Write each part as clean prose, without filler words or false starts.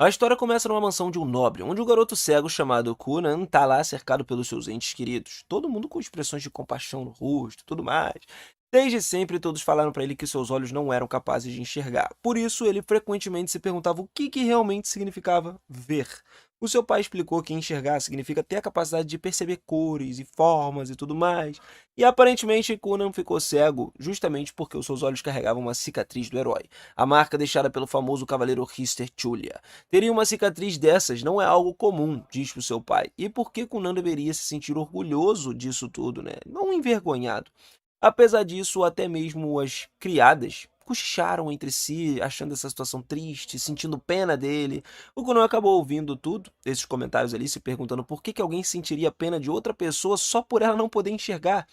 A história começa numa mansão de um nobre, onde um garoto cego chamado Conan tá lá cercado pelos seus entes queridos. Todo mundo com expressões de compaixão no rosto e tudo mais. Desde sempre, todos falaram para ele que seus olhos não eram capazes de enxergar. Por isso, ele frequentemente se perguntava o que realmente significava ver. O seu pai explicou que enxergar significa ter a capacidade de perceber cores e formas e tudo mais. E aparentemente, Conan ficou cego justamente porque os seus olhos carregavam uma cicatriz do herói, a marca deixada pelo famoso cavaleiro Hister Julia. Teria uma cicatriz dessas não é algo comum, diz pro seu pai. E por que Conan deveria se sentir orgulhoso disso tudo, né? Não envergonhado. Apesar disso, até mesmo as criadas cochicharam entre si, achando essa situação triste, sentindo pena dele. O Conan acabou ouvindo tudo, esses comentários ali, se perguntando por que alguém sentiria pena de outra pessoa só por ela não poder enxergar.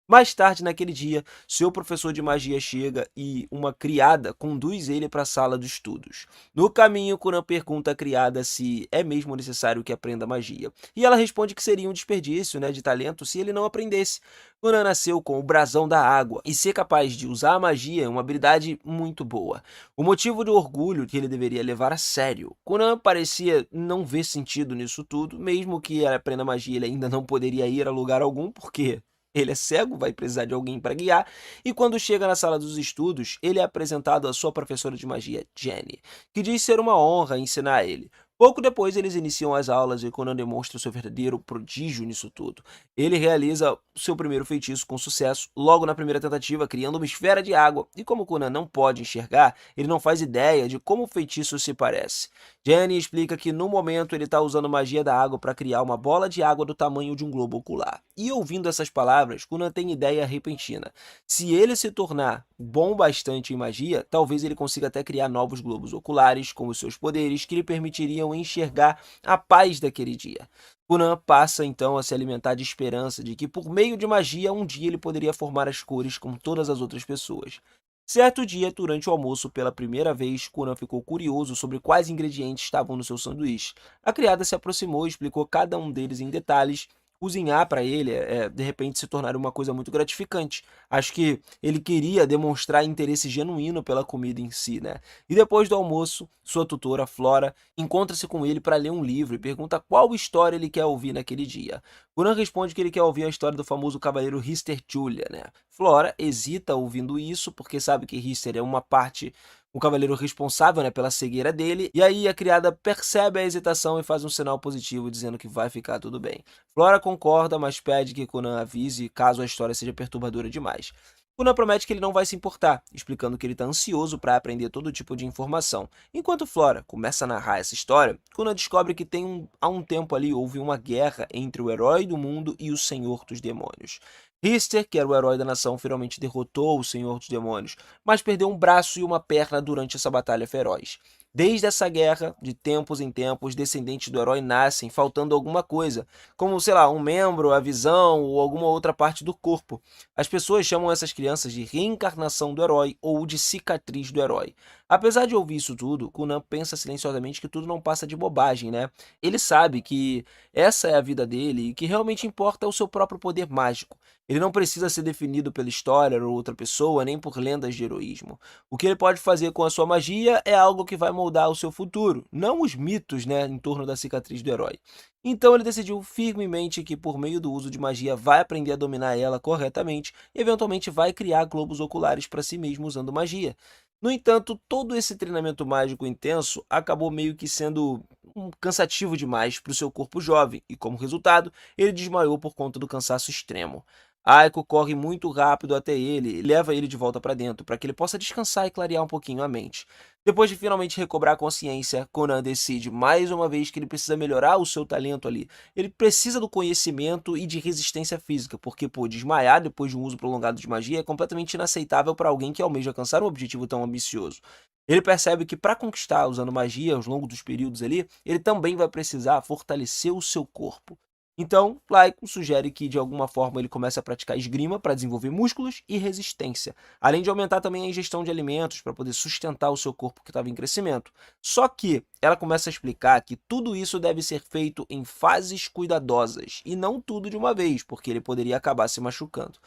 Mais tarde naquele dia, seu professor de magia chega e uma criada conduz ele para a sala de estudos. No caminho, Kuran pergunta à criada se é mesmo necessário que aprenda magia. E ela responde que seria um desperdício, né, de talento se ele não aprendesse. Kuran nasceu com o brasão da água e ser capaz de usar a magia é uma habilidade muito boa. O motivo de orgulho que ele deveria levar a sério. Kuran parecia não ver sentido nisso tudo, mesmo que ele aprenda magia, ele ainda não poderia ir a lugar algum, porque ele é cego, vai precisar de alguém para guiar, e quando chega na sala dos estudos, ele é apresentado à sua professora de magia, Jenny, que diz ser uma honra ensinar a ele. Pouco depois, eles iniciam as aulas e Conan demonstra seu verdadeiro prodígio nisso tudo. Ele realiza seu primeiro feitiço com sucesso, logo na primeira tentativa, criando uma esfera de água, e como Conan não pode enxergar, ele não faz ideia de como o feitiço se parece. Jenny explica que no momento ele está usando magia da água para criar uma bola de água do tamanho de um globo ocular. E ouvindo essas palavras, Conan tem ideia repentina. Se ele se tornar bom bastante em magia, talvez ele consiga até criar novos globos oculares com os seus poderes que lhe permitiriam enxergar a paz daquele dia. Conan passa então a se alimentar de esperança de que por meio de magia um dia ele poderia formar as cores como todas as outras pessoas. Certo dia, durante o almoço, pela primeira vez, Conan ficou curioso sobre quais ingredientes estavam no seu sanduíche. A criada se aproximou e explicou cada um deles em detalhes. Cozinhar para ele, de repente, se tornar uma coisa muito gratificante. Acho que ele queria demonstrar interesse genuíno pela comida em si, né? E depois do almoço, sua tutora, Flora, encontra-se com ele para ler um livro e pergunta qual história ele quer ouvir naquele dia. Conan responde que ele quer ouvir a história do famoso cavaleiro Hister Julia, né? Flora hesita ouvindo isso, porque sabe que Hister é uma parte, o cavaleiro responsável, né, pela cegueira dele, e aí a criada percebe a hesitação e faz um sinal positivo dizendo que vai ficar tudo bem. Flora concorda, mas pede que Conan avise caso a história seja perturbadora demais. Conan promete que ele não vai se importar, explicando que ele está ansioso para aprender todo tipo de informação. Enquanto Flora começa a narrar essa história, Conan descobre que há um tempo ali houve uma guerra entre o herói do mundo e o Senhor dos Demônios. Richter, que era o herói da nação, finalmente derrotou o Senhor dos Demônios, mas perdeu um braço e uma perna durante essa batalha feroz. Desde essa guerra, de tempos em tempos, descendentes do herói nascem faltando alguma coisa, como, sei lá, um membro, a visão ou alguma outra parte do corpo. As pessoas chamam essas crianças de reencarnação do herói ou de cicatriz do herói. Apesar de ouvir isso tudo, Conan pensa silenciosamente que tudo não passa de bobagem, né? Ele sabe que essa é a vida dele e que realmente importa é o seu próprio poder mágico. Ele não precisa ser definido pela história ou outra pessoa, nem por lendas de heroísmo. O que ele pode fazer com a sua magia é algo que vai moldar o seu futuro, não os mitos, né, em torno da cicatriz do herói. Então ele decidiu firmemente que por meio do uso de magia vai aprender a dominar ela corretamente e eventualmente vai criar globos oculares para si mesmo usando magia. No entanto, todo esse treinamento mágico intenso acabou meio que sendo cansativo demais para o seu corpo jovem e, como resultado, ele desmaiou por conta do cansaço extremo. Aiko corre muito rápido até ele e leva ele de volta para dentro, para que ele possa descansar e clarear um pouquinho a mente. Depois de finalmente recobrar a consciência, Conan decide mais uma vez que ele precisa melhorar o seu talento ali. Ele precisa do conhecimento e de resistência física, porque, pô, desmaiar depois de um uso prolongado de magia é completamente inaceitável para alguém que almeja alcançar um objetivo tão ambicioso. Ele percebe que para conquistar usando magia ao longo dos períodos ali, ele também vai precisar fortalecer o seu corpo. Então, Laiko sugere que de alguma forma ele comece a praticar esgrima para desenvolver músculos e resistência, além de aumentar também a ingestão de alimentos para poder sustentar o seu corpo que estava em crescimento. Só que ela começa a explicar que tudo isso deve ser feito em fases cuidadosas e não tudo de uma vez, porque ele poderia acabar se machucando.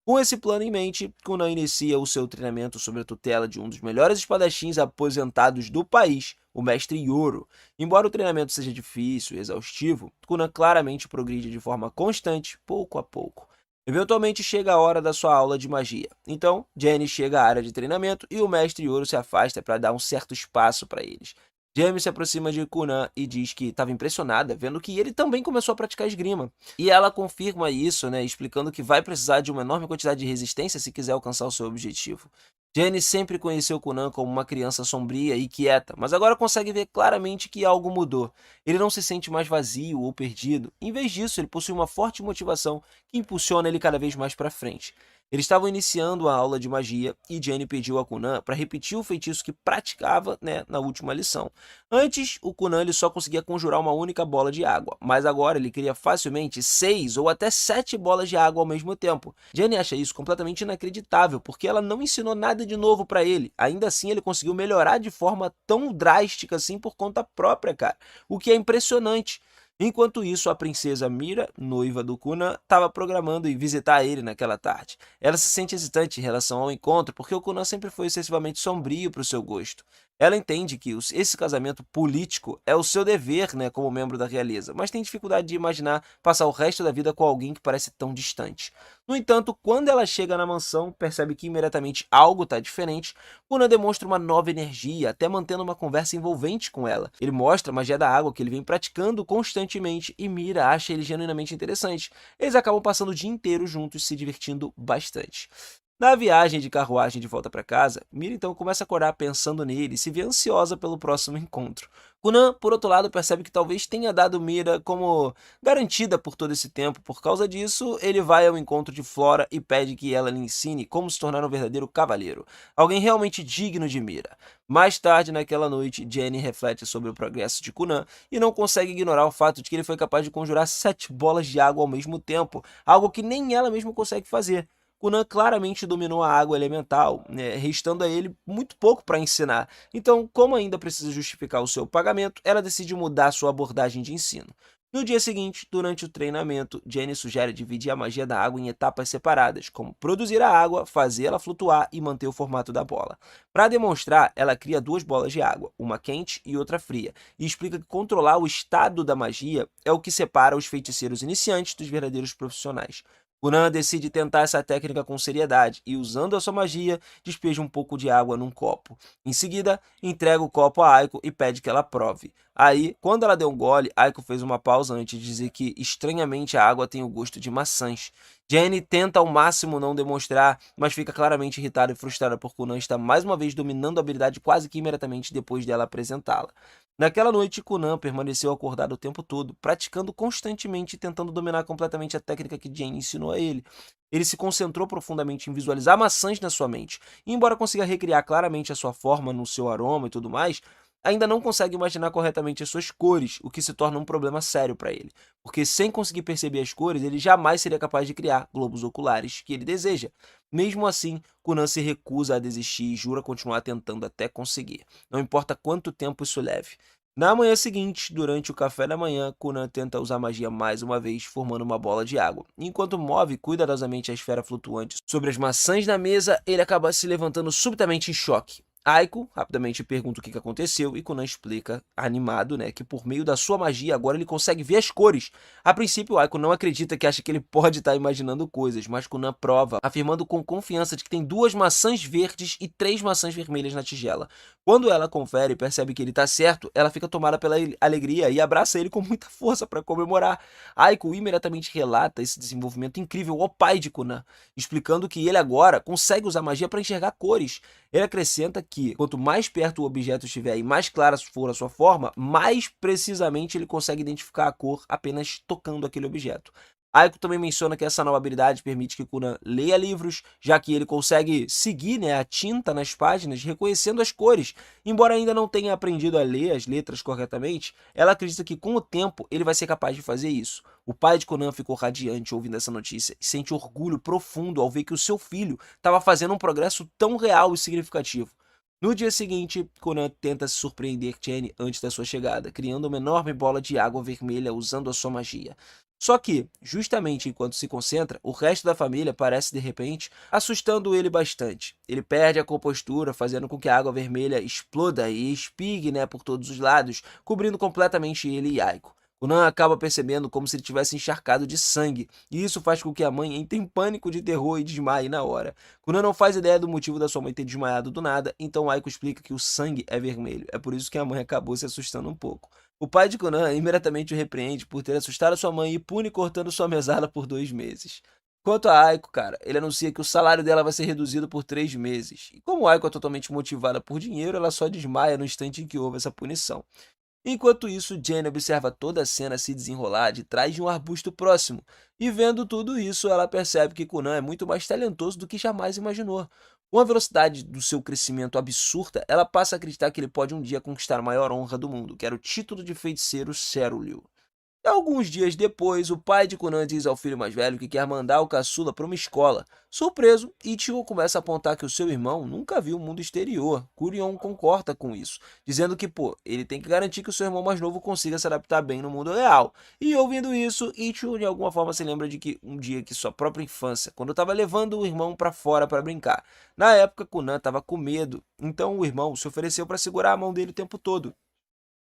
Com esse plano em mente, Kunan inicia o seu treinamento sob a tutela de um dos melhores espadachins aposentados do país, o Mestre Yoro. Embora o treinamento seja difícil e exaustivo, Kunan claramente progride de forma constante, pouco a pouco. Eventualmente chega a hora da sua aula de magia. Então, Jenny chega à área de treinamento e o Mestre Yoro se afasta para dar um certo espaço para eles. Jamie se aproxima de Kunan e diz que estava impressionada, vendo que ele também começou a praticar esgrima. E ela confirma isso, né, explicando que vai precisar de uma enorme quantidade de resistência se quiser alcançar o seu objetivo. Jenny sempre conheceu Kunan como uma criança sombria e quieta, mas agora consegue ver claramente que algo mudou. Ele não se sente mais vazio ou perdido. Em vez disso, ele possui uma forte motivação que impulsiona ele cada vez mais para frente. Eles estavam iniciando a aula de magia e Jenny pediu a Kunan para repetir o feitiço que praticava, né, na última lição. Antes, o Kunan ele só conseguia conjurar uma única bola de água, mas agora ele queria facilmente 6 ou até 7 bolas de água ao mesmo tempo. Jenny acha isso completamente inacreditável, porque ela não ensinou nada de novo para ele. Ainda assim, ele conseguiu melhorar de forma tão drástica assim por conta própria, cara. O que é impressionante. Enquanto isso, a princesa Mira, noiva do Kunan, estava programando ir visitar ele naquela tarde. Ela se sente hesitante em relação ao encontro porque o Kunan sempre foi excessivamente sombrio para o seu gosto. Ela entende que esse casamento político é o seu dever, né, como membro da realeza, mas tem dificuldade de imaginar passar o resto da vida com alguém que parece tão distante. No entanto, quando ela chega na mansão, percebe que imediatamente algo está diferente. Kunan demonstra uma nova energia, até mantendo uma conversa envolvente com ela. Ele mostra a magia da água que ele vem praticando constantemente e Mira acha ele genuinamente interessante. Eles acabam passando o dia inteiro juntos, se divertindo bastante. Na viagem de carruagem de volta para casa, Mira então começa a acordar pensando nele e se vê ansiosa pelo próximo encontro. Kunan, por outro lado, percebe que talvez tenha dado Mira como garantida por todo esse tempo. Por causa disso, ele vai ao encontro de Flora e pede que ela lhe ensine como se tornar um verdadeiro cavaleiro, alguém realmente digno de Mira. Mais tarde naquela noite, Jenny reflete sobre o progresso de Kunan e não consegue ignorar o fato de que ele foi capaz de conjurar 7 bolas de água ao mesmo tempo, algo que nem ela mesma consegue fazer. Kunan claramente dominou a água elemental, né, restando a ele muito pouco para ensinar. Então, como ainda precisa justificar o seu pagamento, ela decide mudar sua abordagem de ensino. No dia seguinte, durante o treinamento, Jenny sugere dividir a magia da água em etapas separadas, como produzir a água, fazê-la flutuar e manter o formato da bola. Para demonstrar, ela cria 2 bolas de água, uma quente e outra fria, e explica que controlar o estado da magia é o que separa os feiticeiros iniciantes dos verdadeiros profissionais. Kunan decide tentar essa técnica com seriedade e, usando a sua magia, despeja um pouco de água num copo. Em seguida, entrega o copo a Aiko e pede que ela prove. Aí, quando ela deu um gole, Aiko fez uma pausa antes de dizer que, estranhamente, a água tem o gosto de maçãs. Jenny tenta ao máximo não demonstrar, mas fica claramente irritada e frustrada por Kunan estar mais uma vez dominando a habilidade quase que imediatamente depois dela apresentá-la. Naquela noite, Kunan permaneceu acordado o tempo todo, praticando constantemente e tentando dominar completamente a técnica que Jane ensinou a ele. Ele se concentrou profundamente em visualizar maçãs na sua mente, e embora consiga recriar claramente a sua forma no seu aroma e tudo mais, ainda não consegue imaginar corretamente as suas cores, o que se torna um problema sério para ele, porque sem conseguir perceber as cores, ele jamais seria capaz de criar globos oculares que ele deseja. Mesmo assim, Kunan se recusa a desistir e jura continuar tentando até conseguir, não importa quanto tempo isso leve. Na manhã seguinte, durante o café da manhã, Kunan tenta usar magia mais uma vez, formando uma bola de água. Enquanto move cuidadosamente a esfera flutuante sobre as maçãs na mesa, ele acaba se levantando subitamente em choque. Aiko rapidamente pergunta o que aconteceu e Kunan explica, animado, né, que por meio da sua magia agora ele consegue ver as cores. A princípio, Aiko não acredita que acha que ele pode estar imaginando coisas, mas Kunan prova, afirmando com confiança de que tem 2 maçãs verdes e 3 maçãs vermelhas na tigela. Quando ela confere e percebe que ele está certo, ela fica tomada pela alegria e abraça ele com muita força para comemorar. Aiko imediatamente relata esse desenvolvimento incrível ao pai de Kunan, explicando que ele agora consegue usar magia para enxergar cores. Ele acrescenta que, quanto mais perto o objeto estiver e mais clara for a sua forma, mais precisamente ele consegue identificar a cor apenas tocando aquele objeto. Aiko também menciona que essa nova habilidade permite que Kunan leia livros, já que ele consegue seguir, né, a tinta nas páginas, reconhecendo as cores. Embora ainda não tenha aprendido a ler as letras corretamente, ela acredita que com o tempo ele vai ser capaz de fazer isso. O pai de Kunan ficou radiante ouvindo essa notícia e sente orgulho profundo ao ver que o seu filho estava fazendo um progresso tão real e significativo. No dia seguinte, Kunan tenta surpreender Jenny antes da sua chegada, criando uma enorme bola de água vermelha usando a sua magia. Só que, justamente enquanto se concentra, o resto da família aparece de repente, assustando ele bastante. Ele perde a compostura, fazendo com que a água vermelha exploda e espigue, né, por todos os lados, cobrindo completamente ele e Aiko. Kunan acaba percebendo como se ele tivesse encharcado de sangue, e isso faz com que a mãe entre em pânico de terror e desmaie na hora. Kunan não faz ideia do motivo da sua mãe ter desmaiado do nada, então Aiko explica que o sangue é vermelho. É por isso que a mãe acabou se assustando um pouco. O pai de Conan imediatamente o repreende por ter assustado sua mãe e pune cortando sua mesada por 2 meses. Quanto a Aiko, cara, ele anuncia que o salário dela vai ser reduzido por 3 meses. E como Aiko é totalmente motivada por dinheiro, ela só desmaia no instante em que houve essa punição. Enquanto isso, Jenny observa toda a cena se desenrolar de trás de um arbusto próximo, e vendo tudo isso, ela percebe que Conan é muito mais talentoso do que jamais imaginou. Com a velocidade do seu crescimento absurda, ela passa a acreditar que ele pode um dia conquistar a maior honra do mundo, que era o título de feiticeiro Cerulil. Alguns dias depois, o pai de Conan diz ao filho mais velho que quer mandar o caçula para uma escola. Surpreso, Ichigo começa a apontar que o seu irmão nunca viu o mundo exterior. Kurion concorda com isso, dizendo que, ele tem que garantir que o seu irmão mais novo consiga se adaptar bem no mundo real. E ouvindo isso, Ichigo de alguma forma se lembra de que um dia que sua própria infância, quando estava levando o irmão para fora para brincar. Na época, Conan estava com medo, então o irmão se ofereceu para segurar a mão dele o tempo todo.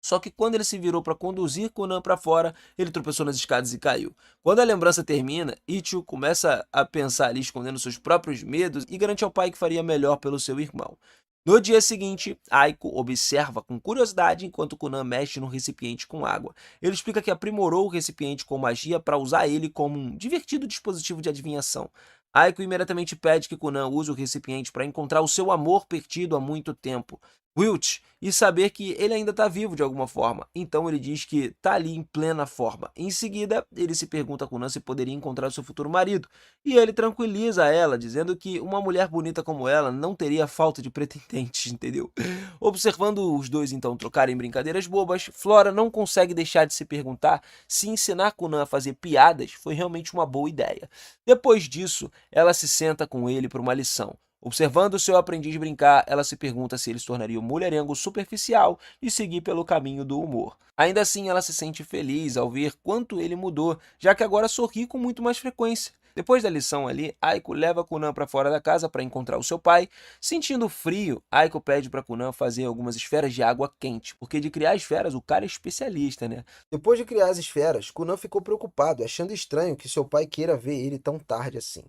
Só que quando ele se virou para conduzir Conan para fora, ele tropeçou nas escadas e caiu. Quando a lembrança termina, Ichigo começa a pensar ali escondendo seus próprios medos e garante ao pai que faria melhor pelo seu irmão. No dia seguinte, Aiko observa com curiosidade enquanto Conan mexe no recipiente com água. Ele explica que aprimorou o recipiente com magia para usar ele como um divertido dispositivo de adivinhação. Aiko imediatamente pede que Conan use o recipiente para encontrar o seu amor perdido há muito tempo, Wilt, e saber que ele ainda está vivo de alguma forma. Então ele diz que está ali em plena forma. Em seguida, ele se pergunta a Conan se poderia encontrar seu futuro marido, e ele tranquiliza ela, dizendo que uma mulher bonita como ela não teria falta de pretendentes, entendeu? Observando os dois então trocarem brincadeiras bobas, Flora não consegue deixar de se perguntar se ensinar Conan a fazer piadas foi realmente uma boa ideia. Depois disso, ela se senta com ele para uma lição. Observando seu aprendiz brincar, ela se pergunta se ele se tornaria um mulherengo superficial e seguir pelo caminho do humor. Ainda assim, ela se sente feliz ao ver quanto ele mudou, já que agora sorri com muito mais frequência. Depois da lição ali, Aiko leva Conan para fora da casa para encontrar o seu pai. Sentindo frio, Aiko pede para Conan fazer algumas esferas de água quente, porque de criar esferas o cara é especialista, né? Depois de criar as esferas, Conan ficou preocupado, achando estranho que seu pai queira ver ele tão tarde assim.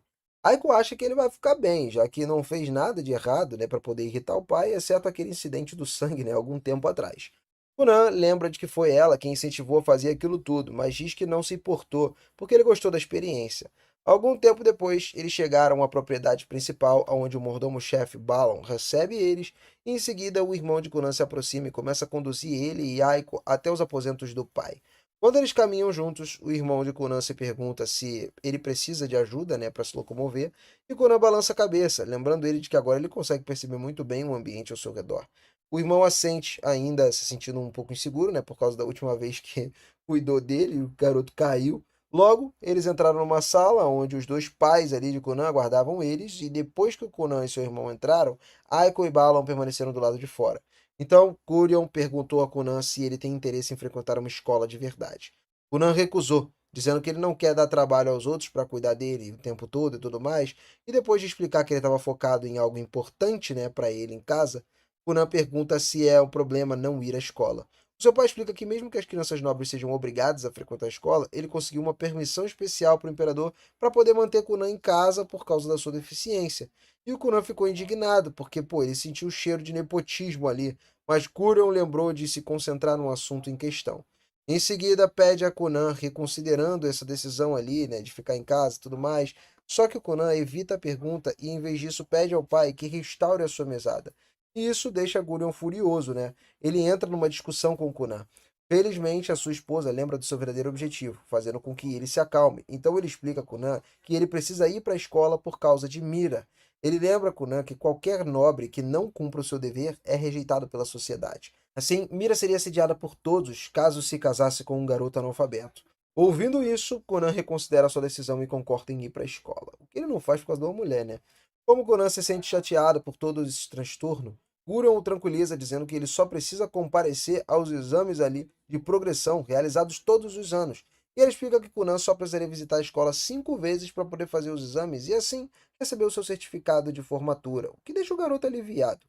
Aiko acha que ele vai ficar bem, já que não fez nada de errado, né, para poder irritar o pai, exceto aquele incidente do sangue, né, algum tempo atrás. Conan lembra de que foi ela quem incentivou a fazer aquilo tudo, mas diz que não se importou, porque ele gostou da experiência. Algum tempo depois, eles chegaram à propriedade principal, onde o mordomo-chefe Balon recebe eles, e em seguida o irmão de Conan se aproxima e começa a conduzir ele e Aiko até os aposentos do pai. Quando eles caminham juntos, o irmão de Conan se pergunta se ele precisa de ajuda, né, para se locomover, e Conan balança a cabeça, lembrando ele de que agora ele consegue perceber muito bem o ambiente ao seu redor. O irmão assente, ainda se sentindo um pouco inseguro, né, por causa da última vez que cuidou dele e o garoto caiu. Logo, eles entraram numa sala onde os dois pais ali de Conan aguardavam eles, e depois que o Conan e seu irmão entraram, Aiko e Balon permaneceram do lado de fora. Então, Curion perguntou a Conan se ele tem interesse em frequentar uma escola de verdade. Conan recusou, dizendo que ele não quer dar trabalho aos outros para cuidar dele o tempo todo e tudo mais, e depois de explicar que ele estava focado em algo importante, né, para ele em casa, Conan pergunta se é um problema não ir à escola. O seu pai explica que mesmo que as crianças nobres sejam obrigadas a frequentar a escola, ele conseguiu uma permissão especial para o imperador para poder manter Conan em casa por causa da sua deficiência. E o Conan ficou indignado, porque, ele sentiu o cheiro de nepotismo ali, mas Curion lembrou de se concentrar no assunto em questão. Em seguida, pede a Conan, reconsiderando essa decisão ali, né, de ficar em casa e tudo mais, só que o Conan evita a pergunta e, em vez disso, pede ao pai que restaure a sua mesada. E isso deixa Gurion furioso, né? Ele entra numa discussão com Conan. Felizmente, a sua esposa lembra do seu verdadeiro objetivo, fazendo com que ele se acalme. Então ele explica a Conan que ele precisa ir para a escola por causa de Mira. Ele lembra a Conan que qualquer nobre que não cumpra o seu dever é rejeitado pela sociedade. Assim, Mira seria assediada por todos caso se casasse com um garoto analfabeto. Ouvindo isso, Conan reconsidera sua decisão e concorda em ir para a escola. O que ele não faz por causa de uma mulher, né? Como Conan se sente chateado por todo esse transtorno, Gurion o tranquiliza dizendo que ele só precisa comparecer aos exames ali de progressão realizados todos os anos E ele explica que Kunan só precisaria visitar a escola 5 vezes para poder fazer os exames e assim receber o seu certificado de formatura, o que deixa o garoto aliviado.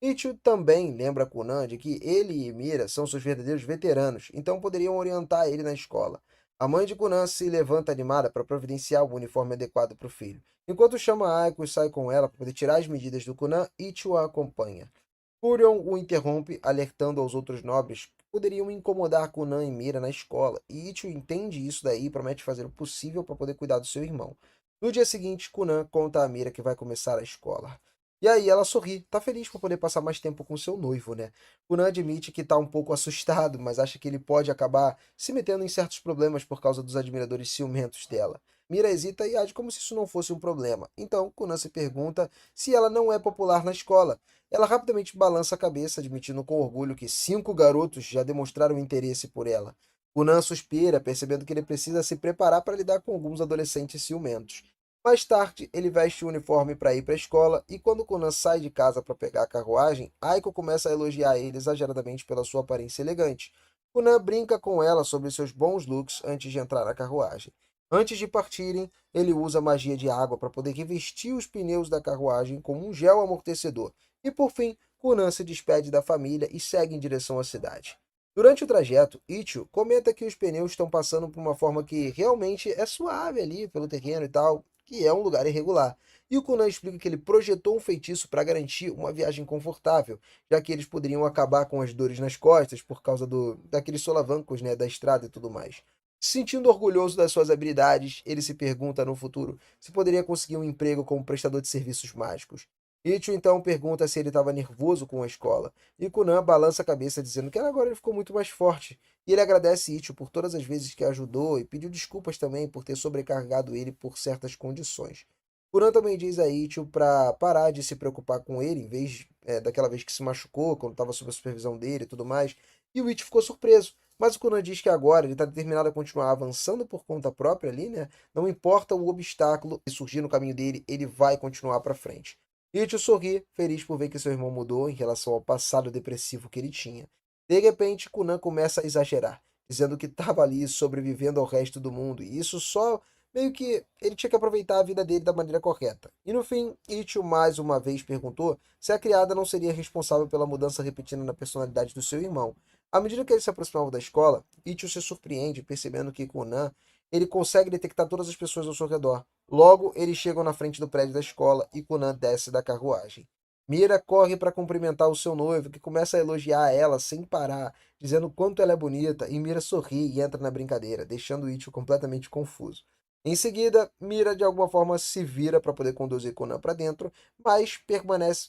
Ichigo também lembra Kunan de que ele e Mira são seus verdadeiros veteranos, então poderiam orientar ele na escola. A mãe de Kunan se levanta animada para providenciar o uniforme adequado para o filho. Enquanto chama Aiko e sai com ela para poder tirar as medidas do Kunan, Ichigo a acompanha. Furion o interrompe, alertando aos outros nobres que poderiam incomodar Kunan e Mira na escola, e Ichigo entende isso daí e promete fazer o possível para poder cuidar do seu irmão. No dia seguinte, Kunan conta a Mira que vai começar a escola. E aí ela sorri, tá feliz por poder passar mais tempo com seu noivo, né? Kunan admite que tá um pouco assustado, mas acha que ele pode acabar se metendo em certos problemas por causa dos admiradores ciumentos dela. Mira hesita e age como se isso não fosse um problema. Então, Kunan se pergunta se ela não é popular na escola. Ela rapidamente balança a cabeça, admitindo com orgulho que 5 garotos já demonstraram interesse por ela. Kunan suspira, percebendo que ele precisa se preparar para lidar com alguns adolescentes ciumentos. Mais tarde, ele veste o uniforme para ir para a escola e quando Kunan sai de casa para pegar a carruagem, Aiko começa a elogiar ele exageradamente pela sua aparência elegante. Kunan brinca com ela sobre seus bons looks antes de entrar na carruagem. Antes de partirem, ele usa magia de água para poder revestir os pneus da carruagem com um gel amortecedor. E por fim, Kunan se despede da família e segue em direção à cidade. Durante o trajeto, Ichigo comenta que os pneus estão passando por uma forma que realmente é suave ali pelo terreno e tal, que é um lugar irregular. E o Kunan explica que ele projetou um feitiço para garantir uma viagem confortável, já que eles poderiam acabar com as dores nas costas por causa daqueles solavancos, né, da estrada e tudo mais. Se sentindo orgulhoso das suas habilidades, ele se pergunta no futuro se poderia conseguir um emprego como prestador de serviços mágicos. Ichigo então pergunta se ele estava nervoso com a escola, e Kunan balança a cabeça dizendo que agora ele ficou muito mais forte, e ele agradece Ichigo por todas as vezes que ajudou e pediu desculpas também por ter sobrecarregado ele por certas condições. Kunan também diz a Ichigo para parar de se preocupar com ele, em vez daquela vez que se machucou, quando estava sob a supervisão dele e tudo mais, e o Ichigo ficou surpreso. Mas o Kunan diz que agora ele está determinado a continuar avançando por conta própria ali, né? Não importa o obstáculo que surgir no caminho dele, ele vai continuar para frente. Ichigo sorri, feliz por ver que seu irmão mudou em relação ao passado depressivo que ele tinha. De repente, Kunan começa a exagerar, dizendo que estava ali sobrevivendo ao resto do mundo, e isso só meio que ele tinha que aproveitar a vida dele da maneira correta. E no fim, Ichigo mais uma vez perguntou se a criada não seria responsável pela mudança repetida na personalidade do seu irmão. À medida que ele se aproximava da escola, Ichigo se surpreende percebendo que Kunan ele consegue detectar todas as pessoas ao seu redor. Logo, eles chegam na frente do prédio da escola e Kunan desce da carruagem. Mira corre para cumprimentar o seu noivo, que começa a elogiar ela sem parar, dizendo o quanto ela é bonita, e Mira sorri e entra na brincadeira, deixando Ichigo completamente confuso. Em seguida, Mira de alguma forma se vira para poder conduzir Kunan para dentro, mas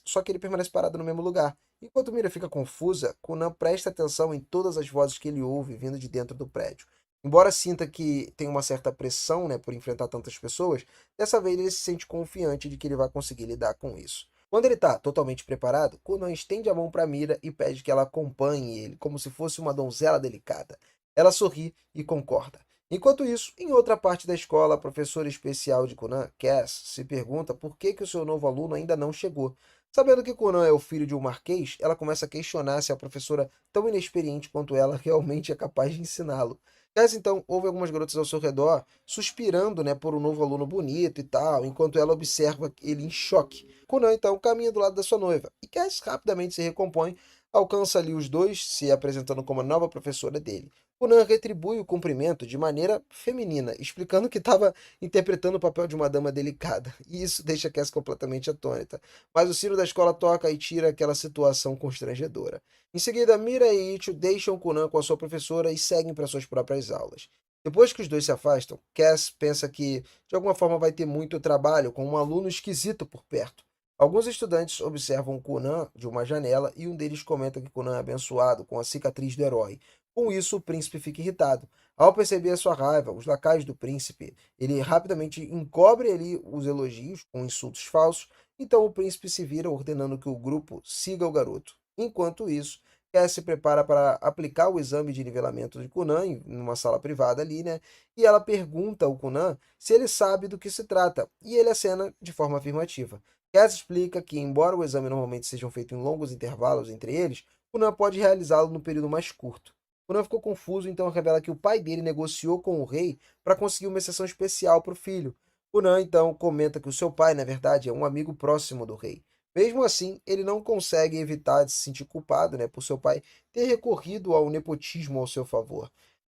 só que ele permanece parado no mesmo lugar. Enquanto Mira fica confusa, Kunan presta atenção em todas as vozes que ele ouve vindo de dentro do prédio. Embora sinta que tem uma certa pressão, né, por enfrentar tantas pessoas, dessa vez ele se sente confiante de que ele vai conseguir lidar com isso. Quando ele está totalmente preparado, Kunan estende a mão para Mira e pede que ela acompanhe ele, como se fosse uma donzela delicada. Ela sorri e concorda. Enquanto isso, em outra parte da escola, a professora especial de Kunan, Cass, se pergunta por que o seu novo aluno ainda não chegou. Sabendo que Kunan é o filho de um marquês, ela começa a questionar se a professora, tão inexperiente quanto ela, realmente é capaz de ensiná-lo. Cass então ouve algumas garotas ao seu redor suspirando, né, por um novo aluno bonito e tal, enquanto ela observa ele em choque. Kunan então caminha do lado da sua noiva e Cass rapidamente se recompõe, alcança ali os dois, se apresentando como a nova professora dele. Kunan retribui o cumprimento de maneira feminina, explicando que estava interpretando o papel de uma dama delicada, e isso deixa Cass completamente atônita. Mas o sino da escola toca e tira aquela situação constrangedora. Em seguida, Mira e Ichigo deixam Kunan com a sua professora e seguem para suas próprias aulas. Depois que os dois se afastam, Cass pensa que, de alguma forma, vai ter muito trabalho com um aluno esquisito por perto. Alguns estudantes observam Kunan de uma janela e um deles comenta que Kunan é abençoado com a cicatriz do herói. Com isso, o príncipe fica irritado. Ao perceber a sua raiva, os lacaios do príncipe, ele rapidamente encobre ali os elogios com insultos falsos, então o príncipe se vira ordenando que o grupo siga o garoto. Enquanto isso, Cass se prepara para aplicar o exame de nivelamento de Kunan em uma sala privada ali, né? E ela pergunta ao Kunan se ele sabe do que se trata, e ele acena de forma afirmativa. Cass explica que, embora o exame normalmente seja feito em longos intervalos entre eles, Kunan pode realizá-lo no período mais curto. Kunan ficou confuso, então revela que o pai dele negociou com o rei para conseguir uma exceção especial para o filho. Kunan então comenta que o seu pai, na verdade, é um amigo próximo do rei. Mesmo assim, ele não consegue evitar de se sentir culpado, né, por seu pai ter recorrido ao nepotismo ao seu favor.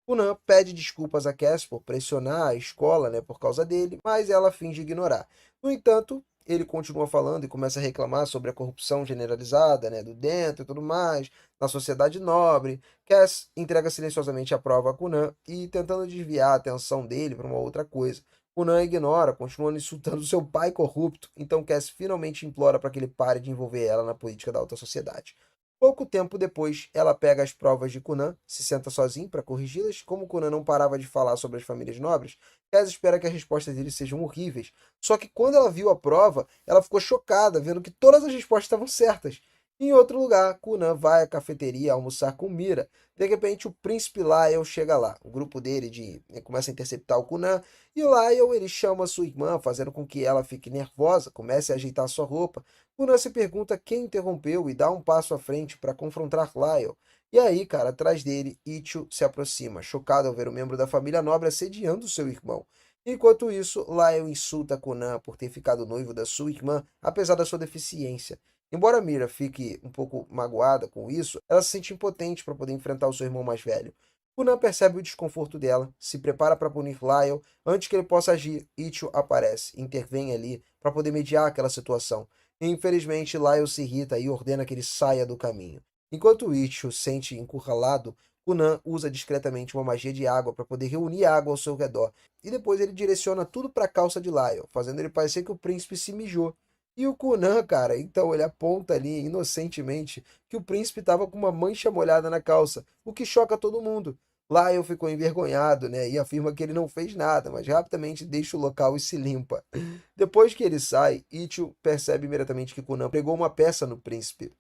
Conan pede desculpas a Cass por pressionar a escola, né, por causa dele, mas ela finge ignorar. No entanto, ele continua falando e começa a reclamar sobre a corrupção generalizada, né, do dentro e tudo mais, na sociedade nobre. Cass entrega silenciosamente a prova a Conan e tentando desviar a atenção dele para uma outra coisa. Conan ignora, continuando insultando seu pai corrupto, então Cass finalmente implora para que ele pare de envolver ela na política da alta sociedade. Pouco tempo depois, ela pega as provas de Conan, se senta sozinho para corrigi-las. Como Conan não parava de falar sobre as famílias nobres, Cass espera que as respostas dele sejam horríveis. Só que quando ela viu a prova, ela ficou chocada, vendo que todas as respostas estavam certas. Em outro lugar, Conan vai à cafeteria almoçar com Mira. De repente, o príncipe Lyle chega lá. O grupo dele começa a interceptar o Conan e o Lyle ele chama sua irmã, fazendo com que ela fique nervosa, comece a ajeitar sua roupa. Conan se pergunta quem interrompeu e dá um passo à frente para confrontar Lyle. E aí, cara, atrás dele, Ichigo se aproxima, chocado ao ver o membro da família nobre assediando seu irmão. Enquanto isso, Lyle insulta Conan por ter ficado noivo da sua irmã, apesar da sua deficiência. Embora Mira fique um pouco magoada com isso, ela se sente impotente para poder enfrentar o seu irmão mais velho. Conan percebe o desconforto dela, se prepara para punir Lyle. Antes que ele possa agir, Ichigo aparece, intervém ali para poder mediar aquela situação. Infelizmente, Lyle se irrita e ordena que ele saia do caminho. Enquanto Ichigo se sente encurralado, Conan usa discretamente uma magia de água para poder reunir água ao seu redor. E depois ele direciona tudo para a calça de Lyle, fazendo ele parecer que o príncipe se mijou. E o Conan, cara, então ele aponta ali inocentemente que o príncipe estava com uma mancha molhada na calça, o que choca todo mundo. Lyle ficou envergonhado, né, e afirma que ele não fez nada, mas rapidamente deixa o local e se limpa. Depois que ele sai, Ichigo percebe imediatamente que Conan pregou uma peça no príncipe.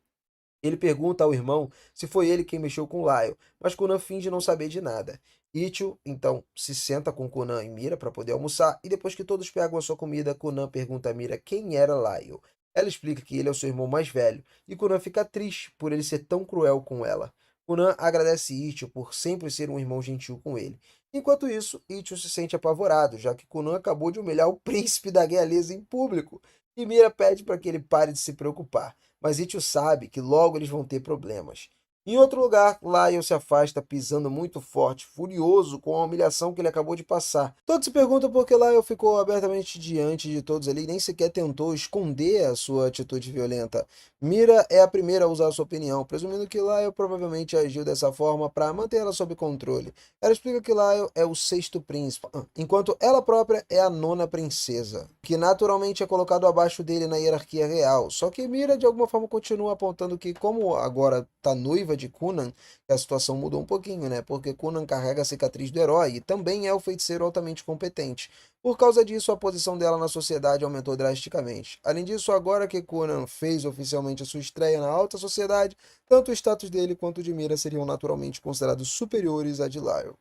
Ele pergunta ao irmão se foi ele quem mexeu com Lyle, mas Conan finge não saber de nada. Ichigo, então, se senta com Conan e Mira para poder almoçar, e depois que todos pegam a sua comida, Conan pergunta a Mira quem era Lyle. Ela explica que ele é o seu irmão mais velho, e Conan fica triste por ele ser tão cruel com ela. Conan agradece Ichigo por sempre ser um irmão gentil com ele. Enquanto isso, Ichigo se sente apavorado, já que Conan acabou de humilhar o príncipe da realeza em público, e Mira pede para que ele pare de se preocupar, mas Ichigo sabe que logo eles vão ter problemas. Em outro lugar, Lyle se afasta pisando muito forte, furioso com a humilhação que ele acabou de passar. Todos se perguntam por que Lyle ficou abertamente diante de todos ali e nem sequer tentou esconder a sua atitude violenta. Mira é a primeira a usar a sua opinião, presumindo que Lyle provavelmente agiu dessa forma para manter ela sob controle. Ela explica que Lyle é o sexto príncipe, enquanto ela própria é a nona princesa, que naturalmente é colocado abaixo dele na hierarquia real. Só que Mira de alguma forma continua apontando que, como agora tá noiva de Conan, a situação mudou um pouquinho, né? Porque Conan carrega a cicatriz do herói e também é o feiticeiro altamente competente. Por causa disso, a posição dela na sociedade aumentou drasticamente. Além disso, agora que Conan fez oficialmente a sua estreia na alta sociedade, tanto o status dele quanto o de Mira seriam naturalmente considerados superiores a de Lyle.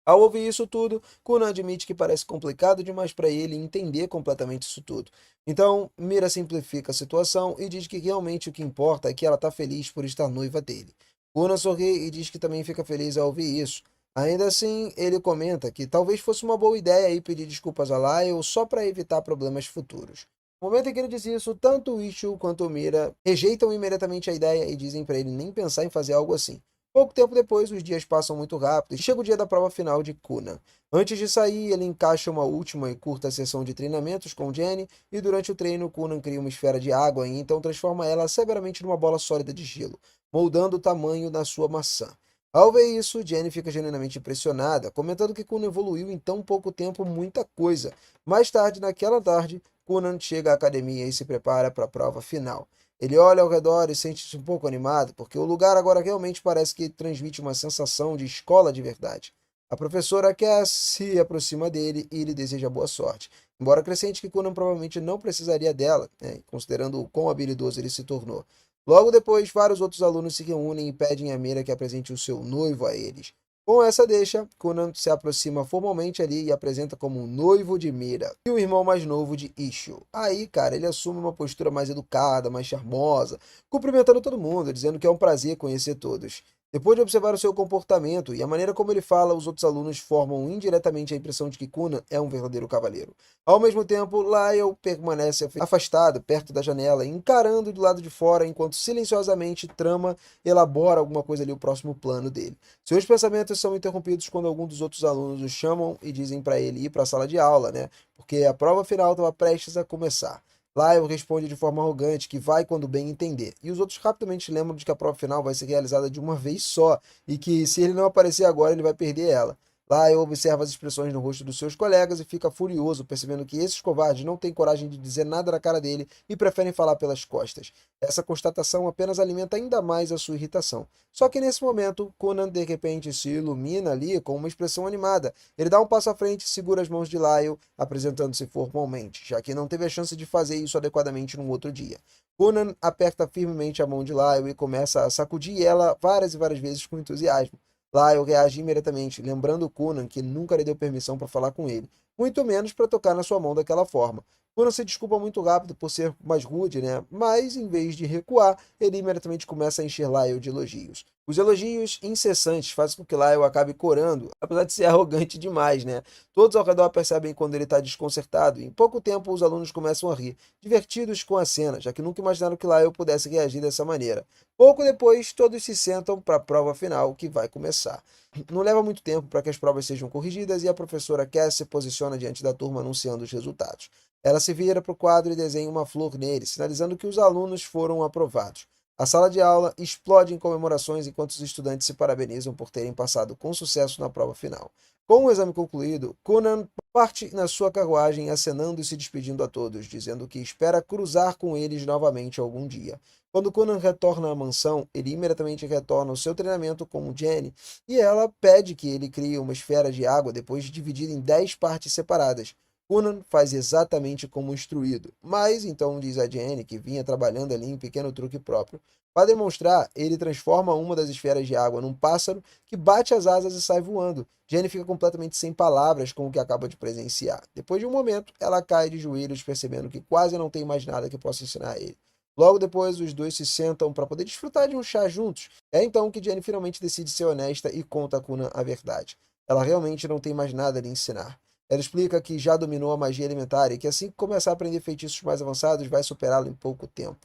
Ao ouvir isso tudo, Conan admite que parece complicado demais para ele entender completamente isso tudo. Então, Mira simplifica a situação e diz que realmente o que importa é que ela está feliz por estar noiva dele. Conan sorri e diz que também fica feliz ao ouvir isso. Ainda assim, ele comenta que talvez fosse uma boa ideia aí pedir desculpas a Lyle só para evitar problemas futuros. No momento em que ele diz isso, tanto o Ichigo quanto o Mira rejeitam imediatamente a ideia e dizem para ele nem pensar em fazer algo assim. Pouco tempo depois, os dias passam muito rápido e chega o dia da prova final de Conan. Antes de sair, ele encaixa uma última e curta sessão de treinamentos com Jenny e durante o treino, Conan cria uma esfera de água e então transforma ela severamente numa bola sólida de gelo, moldando o tamanho da sua maçã. Ao ver isso, Jenny fica genuinamente impressionada, comentando que Conan evoluiu em tão pouco tempo muita coisa. Mais tarde, naquela tarde, Conan chega à academia e se prepara para a prova final. Ele olha ao redor e sente-se um pouco animado, porque o lugar agora realmente parece que transmite uma sensação de escola de verdade. A professora Cass se aproxima dele e lhe deseja boa sorte, embora acrescente que Conan provavelmente não precisaria dela, né, considerando o quão habilidoso ele se tornou. Logo depois, vários outros alunos se reúnem e pedem a Mira que apresente o seu noivo a eles. Com essa deixa, Conan se aproxima formalmente ali e apresenta como um noivo de Mira e o irmão mais novo de Ichigo. Aí, cara, ele assume uma postura mais educada, mais charmosa, cumprimentando todo mundo, dizendo que é um prazer conhecer todos. Depois de observar o seu comportamento e a maneira como ele fala, os outros alunos formam indiretamente a impressão de que Conan é um verdadeiro cavaleiro. Ao mesmo tempo, Lyle permanece afastado, perto da janela, encarando do lado de fora, enquanto silenciosamente trama, elabora alguma coisa ali, o próximo plano dele. Seus pensamentos são interrompidos quando algum dos outros alunos o chamam e dizem para ele ir para a sala de aula, né? Porque a prova final estava prestes a começar. Lyle responde de forma arrogante que vai quando bem entender, e os outros rapidamente lembram de que a prova final vai ser realizada de uma vez só, e que se ele não aparecer agora, ele vai perder ela. Lyle observa as expressões no rosto dos seus colegas e fica furioso, percebendo que esses covardes não têm coragem de dizer nada na cara dele e preferem falar pelas costas. Essa constatação apenas alimenta ainda mais a sua irritação. Só que nesse momento, Conan de repente se ilumina ali com uma expressão animada. Ele dá um passo à frente e segura as mãos de Lyle, apresentando-se formalmente, já que não teve a chance de fazer isso adequadamente num outro dia. Conan aperta firmemente a mão de Lyle e começa a sacudir ela várias e várias vezes com entusiasmo. Lyle reage imediatamente, lembrando Conan que nunca lhe deu permissão para falar com ele, muito menos para tocar na sua mão daquela forma. Conan se desculpa muito rápido por ser mais rude, né? Mas, em vez de recuar, ele imediatamente começa a encher Lyle de elogios. Os elogios incessantes fazem com que Lyle acabe corando, apesar de ser arrogante demais, né? Todos ao redor percebem quando ele está desconcertado, e em pouco tempo os alunos começam a rir, divertidos com a cena, já que nunca imaginaram que Lyle pudesse reagir dessa maneira. Pouco depois, todos se sentam para a prova final, que vai começar. Não leva muito tempo para que as provas sejam corrigidas e a professora Cass se posiciona diante da turma anunciando os resultados. Ela se vira para o quadro e desenha uma flor nele, sinalizando que os alunos foram aprovados. A sala de aula explode em comemorações enquanto os estudantes se parabenizam por terem passado com sucesso na prova final. Com o exame concluído, Conan parte na sua carruagem acenando e se despedindo a todos, dizendo que espera cruzar com eles novamente algum dia. Quando Conan retorna à mansão, ele imediatamente retorna ao seu treinamento com Jenny e ela pede que ele crie uma esfera de água depois de dividida em 10 partes separadas. Conan faz exatamente como instruído, mas então diz a Jenny que vinha trabalhando ali em um pequeno truque próprio. Para demonstrar, ele transforma uma das esferas de água num pássaro que bate as asas e sai voando. Jenny fica completamente sem palavras com o que acaba de presenciar. Depois de um momento, ela cai de joelhos, percebendo que quase não tem mais nada que possa ensinar a ele. Logo depois, os dois se sentam para poder desfrutar de um chá juntos. É então que Jenny finalmente decide ser honesta e conta a Conan a verdade. Ela realmente não tem mais nada a lhe ensinar. Ela explica que já dominou a magia elementar e que assim que começar a aprender feitiços mais avançados, vai superá-lo em pouco tempo.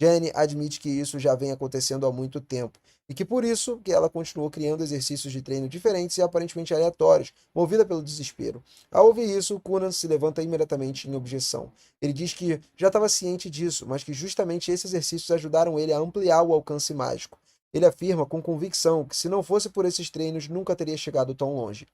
Jenny admite que isso já vem acontecendo há muito tempo e que por isso que ela continuou criando exercícios de treino diferentes e aparentemente aleatórios, movida pelo desespero. Ao ouvir isso, Conan se levanta imediatamente em objeção. Ele diz que já estava ciente disso, mas que justamente esses exercícios ajudaram ele a ampliar o alcance mágico. Ele afirma com convicção que se não fosse por esses treinos, nunca teria chegado tão longe.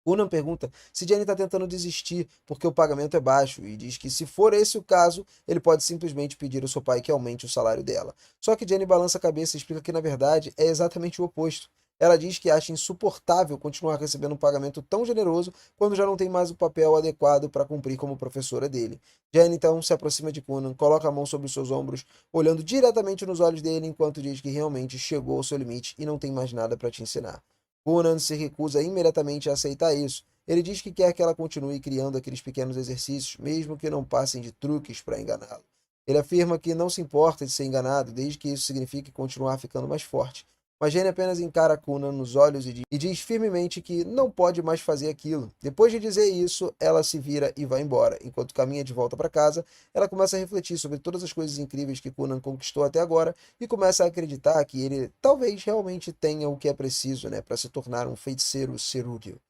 Conan pergunta se Jenny está tentando desistir porque o pagamento é baixo e diz que, se for esse o caso, ele pode simplesmente pedir ao seu pai que aumente o salário dela. Só que Jenny balança a cabeça e explica que, na verdade, é exatamente o oposto. Ela diz que acha insuportável continuar recebendo um pagamento tão generoso quando já não tem mais o papel adequado para cumprir como professora dele. Jenny então se aproxima de Conan, coloca a mão sobre os seus ombros, olhando diretamente nos olhos dele enquanto diz que realmente chegou ao seu limite e não tem mais nada para te ensinar. Conan se recusa imediatamente a aceitar isso. Ele diz que quer que ela continue criando aqueles pequenos exercícios, mesmo que não passem de truques para enganá-lo. Ele afirma que não se importa de ser enganado, desde que isso signifique continuar ficando mais forte. Mas Jane apenas encara Conan nos olhos e diz firmemente que não pode mais fazer aquilo. Depois de dizer isso, ela se vira e vai embora. Enquanto caminha de volta para casa, ela começa a refletir sobre todas as coisas incríveis que Conan conquistou até agora e começa a acreditar que ele talvez realmente tenha o que é preciso, né, para se tornar um feiticeiro cerúleo.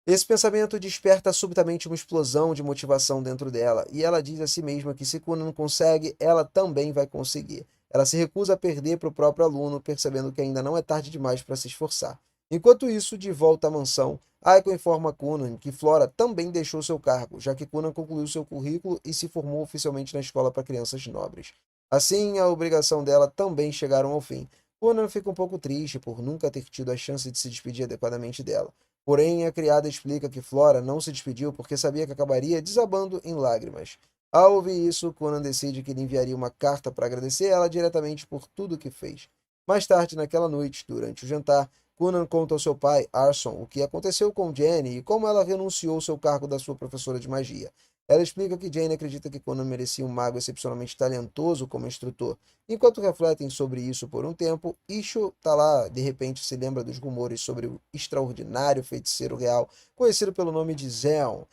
Esse pensamento desperta subitamente uma explosão de motivação dentro dela, e ela diz a si mesma que, se Conan consegue, ela também vai conseguir. Ela se recusa a perder para o próprio aluno, percebendo que ainda não é tarde demais para se esforçar. Enquanto isso, de volta à mansão, Aiko informa Conan que Flora também deixou seu cargo, já que Conan concluiu seu currículo e se formou oficialmente na escola para crianças nobres. Assim, a obrigação dela também chegaram ao fim. Conan fica um pouco triste por nunca ter tido a chance de se despedir adequadamente dela. Porém, a criada explica que Flora não se despediu porque sabia que acabaria desabando em lágrimas. Ao ouvir isso, Conan decide que lhe enviaria uma carta para agradecer ela diretamente por tudo o que fez. Mais tarde, naquela noite, durante o jantar, Conan conta ao seu pai, Arson, o que aconteceu com Jenny e como ela renunciou ao seu cargo da sua professora de magia. Ela explica que Jane acredita que Conan merecia um mago excepcionalmente talentoso como instrutor. Enquanto refletem sobre isso por um tempo, Isho tá lá, de repente se lembra dos rumores sobre o extraordinário feiticeiro real, conhecido pelo nome de Zeon.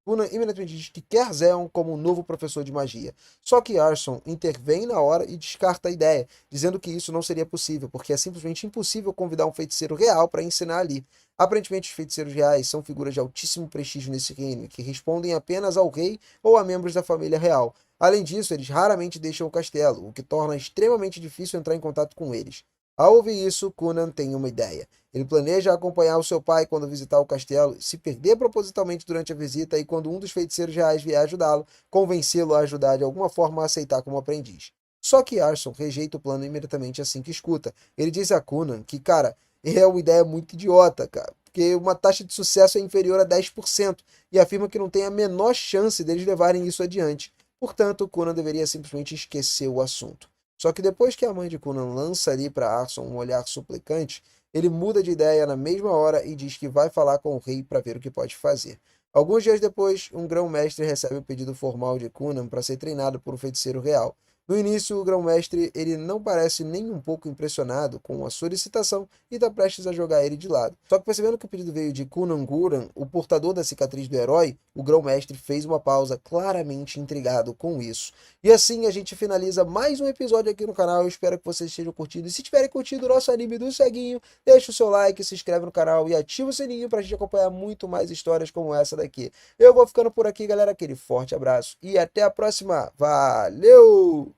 Conan imediatamente diz que quer Zeon como um novo professor de magia. Só que Arson intervém na hora e descarta a ideia, dizendo que isso não seria possível, porque é simplesmente impossível convidar um feiticeiro real para ensinar ali. Aparentemente, os feiticeiros reais são figuras de altíssimo prestígio nesse reino, que respondem apenas ao rei ou a membros da família real. Além disso, eles raramente deixam o castelo, o que torna extremamente difícil entrar em contato com eles. Ao ouvir isso, Conan tem uma ideia. Ele planeja acompanhar o seu pai quando visitar o castelo, se perder propositalmente durante a visita e, quando um dos feiticeiros reais vier ajudá-lo, convencê-lo a ajudar de alguma forma a aceitar como aprendiz. Só que Arson rejeita o plano imediatamente assim que escuta. Ele diz a Conan que, cara, é uma ideia muito idiota, cara, porque uma taxa de sucesso é inferior a 10% e afirma que não tem a menor chance deles levarem isso adiante. Portanto, Conan deveria simplesmente esquecer o assunto. Só que depois que a mãe de Conan lança ali para Arson um olhar suplicante, ele muda de ideia na mesma hora e diz que vai falar com o rei para ver o que pode fazer. Alguns dias depois, um grão-mestre recebe o pedido formal de Conan para ser treinado por um feiticeiro real. No início, o grão-mestre ele não parece nem um pouco impressionado com a solicitação e está prestes a jogar ele de lado. Só que percebendo que o pedido veio de Conan Guran, o portador da cicatriz do herói, o grão-mestre fez uma pausa, claramente intrigado com isso. E assim a gente finaliza mais um episódio aqui no canal. Eu espero que vocês estejam curtindo. E se tiverem curtido o nosso anime do Ceguinho, deixa o seu like, se inscreve no canal e ativa o sininho para a gente acompanhar muito mais histórias como essa daqui. Eu vou ficando por aqui, galera. Aquele forte abraço e até a próxima. Valeu!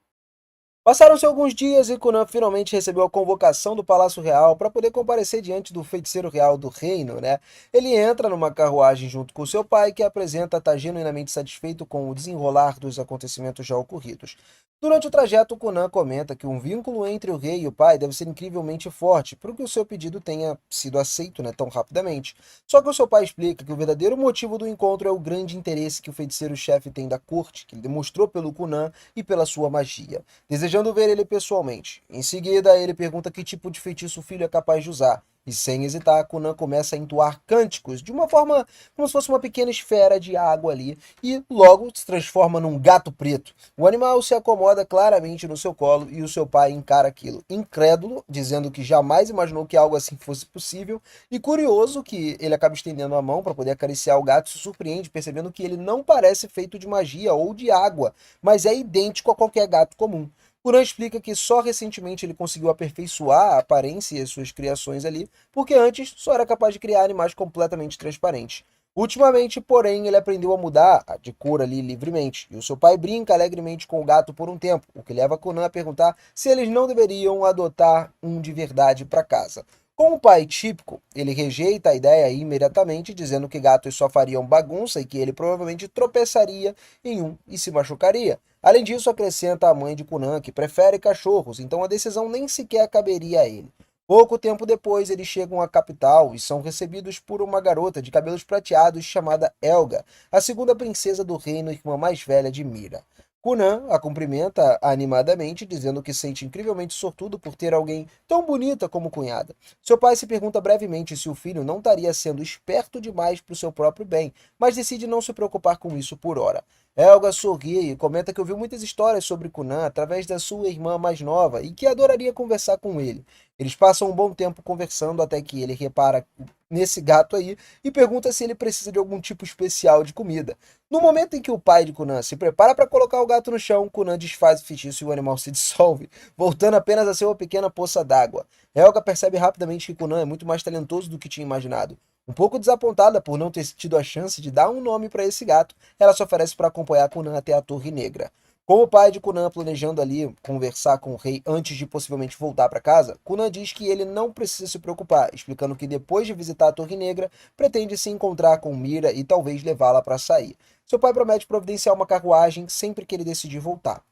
Passaram-se alguns dias e Conan finalmente recebeu a convocação do Palácio Real para poder comparecer diante do feiticeiro real do reino, né? Ele entra numa carruagem junto com seu pai, que apresenta estar genuinamente satisfeito com o desenrolar dos acontecimentos já ocorridos. Durante o trajeto, Conan comenta que um vínculo entre o rei e o pai deve ser incrivelmente forte, por que o seu pedido tenha sido aceito, né, tão rapidamente. Só que o seu pai explica que o verdadeiro motivo do encontro é o grande interesse que o feiticeiro-chefe tem da corte, que ele demonstrou pelo Conan e pela sua magia, desejando ver ele pessoalmente. Em seguida, ele pergunta que tipo de feitiço o filho é capaz de usar. E sem hesitar, Conan começa a entoar cânticos de uma forma como se fosse uma pequena esfera de água ali, e logo se transforma num gato preto. O animal se acomoda claramente no seu colo e o seu pai encara aquilo, incrédulo, dizendo que jamais imaginou que algo assim fosse possível, e curioso que ele acaba estendendo a mão para poder acariciar o gato e se surpreende, percebendo que ele não parece feito de magia ou de água, mas é idêntico a qualquer gato comum. Kuran explica que só recentemente ele conseguiu aperfeiçoar a aparência e as suas criações ali, porque antes só era capaz de criar animais completamente transparentes. Ultimamente, porém, ele aprendeu a mudar de cor ali livremente, e o seu pai brinca alegremente com o gato por um tempo, o que leva Conan a perguntar se eles não deveriam adotar um de verdade para casa. Com o pai típico, ele rejeita a ideia imediatamente, dizendo que gatos só fariam bagunça e que ele provavelmente tropeçaria em um e se machucaria. Além disso, acrescenta a mãe de Conan que prefere cachorros, então a decisão nem sequer caberia a ele. Pouco tempo depois, eles chegam à capital e são recebidos por uma garota de cabelos prateados chamada Elga, a segunda princesa do reino e irmã mais velha de Mira. Conan a cumprimenta animadamente, dizendo que se sente incrivelmente sortudo por ter alguém tão bonita como cunhada. Seu pai se pergunta brevemente se o filho não estaria sendo esperto demais para o seu próprio bem, mas decide não se preocupar com isso por hora. Helga sorri e comenta que ouviu muitas histórias sobre Conan através da sua irmã mais nova e que adoraria conversar com ele. Eles passam um bom tempo conversando até que ele repara nesse gato aí e pergunta se ele precisa de algum tipo especial de comida. No momento em que o pai de Conan se prepara para colocar o gato no chão, Conan desfaz o feitiço e o animal se dissolve, voltando apenas a ser uma pequena poça d'água. Helga percebe rapidamente que Conan é muito mais talentoso do que tinha imaginado. Um pouco desapontada por não ter tido a chance de dar um nome para esse gato, ela se oferece para acompanhar Conan até a Torre Negra. Com o pai de Conan planejando ali conversar com o rei antes de possivelmente voltar para casa, Conan diz que ele não precisa se preocupar, explicando que depois de visitar a Torre Negra, pretende se encontrar com Mira e talvez levá-la para sair. Seu pai promete providenciar uma carruagem sempre que ele decidir voltar.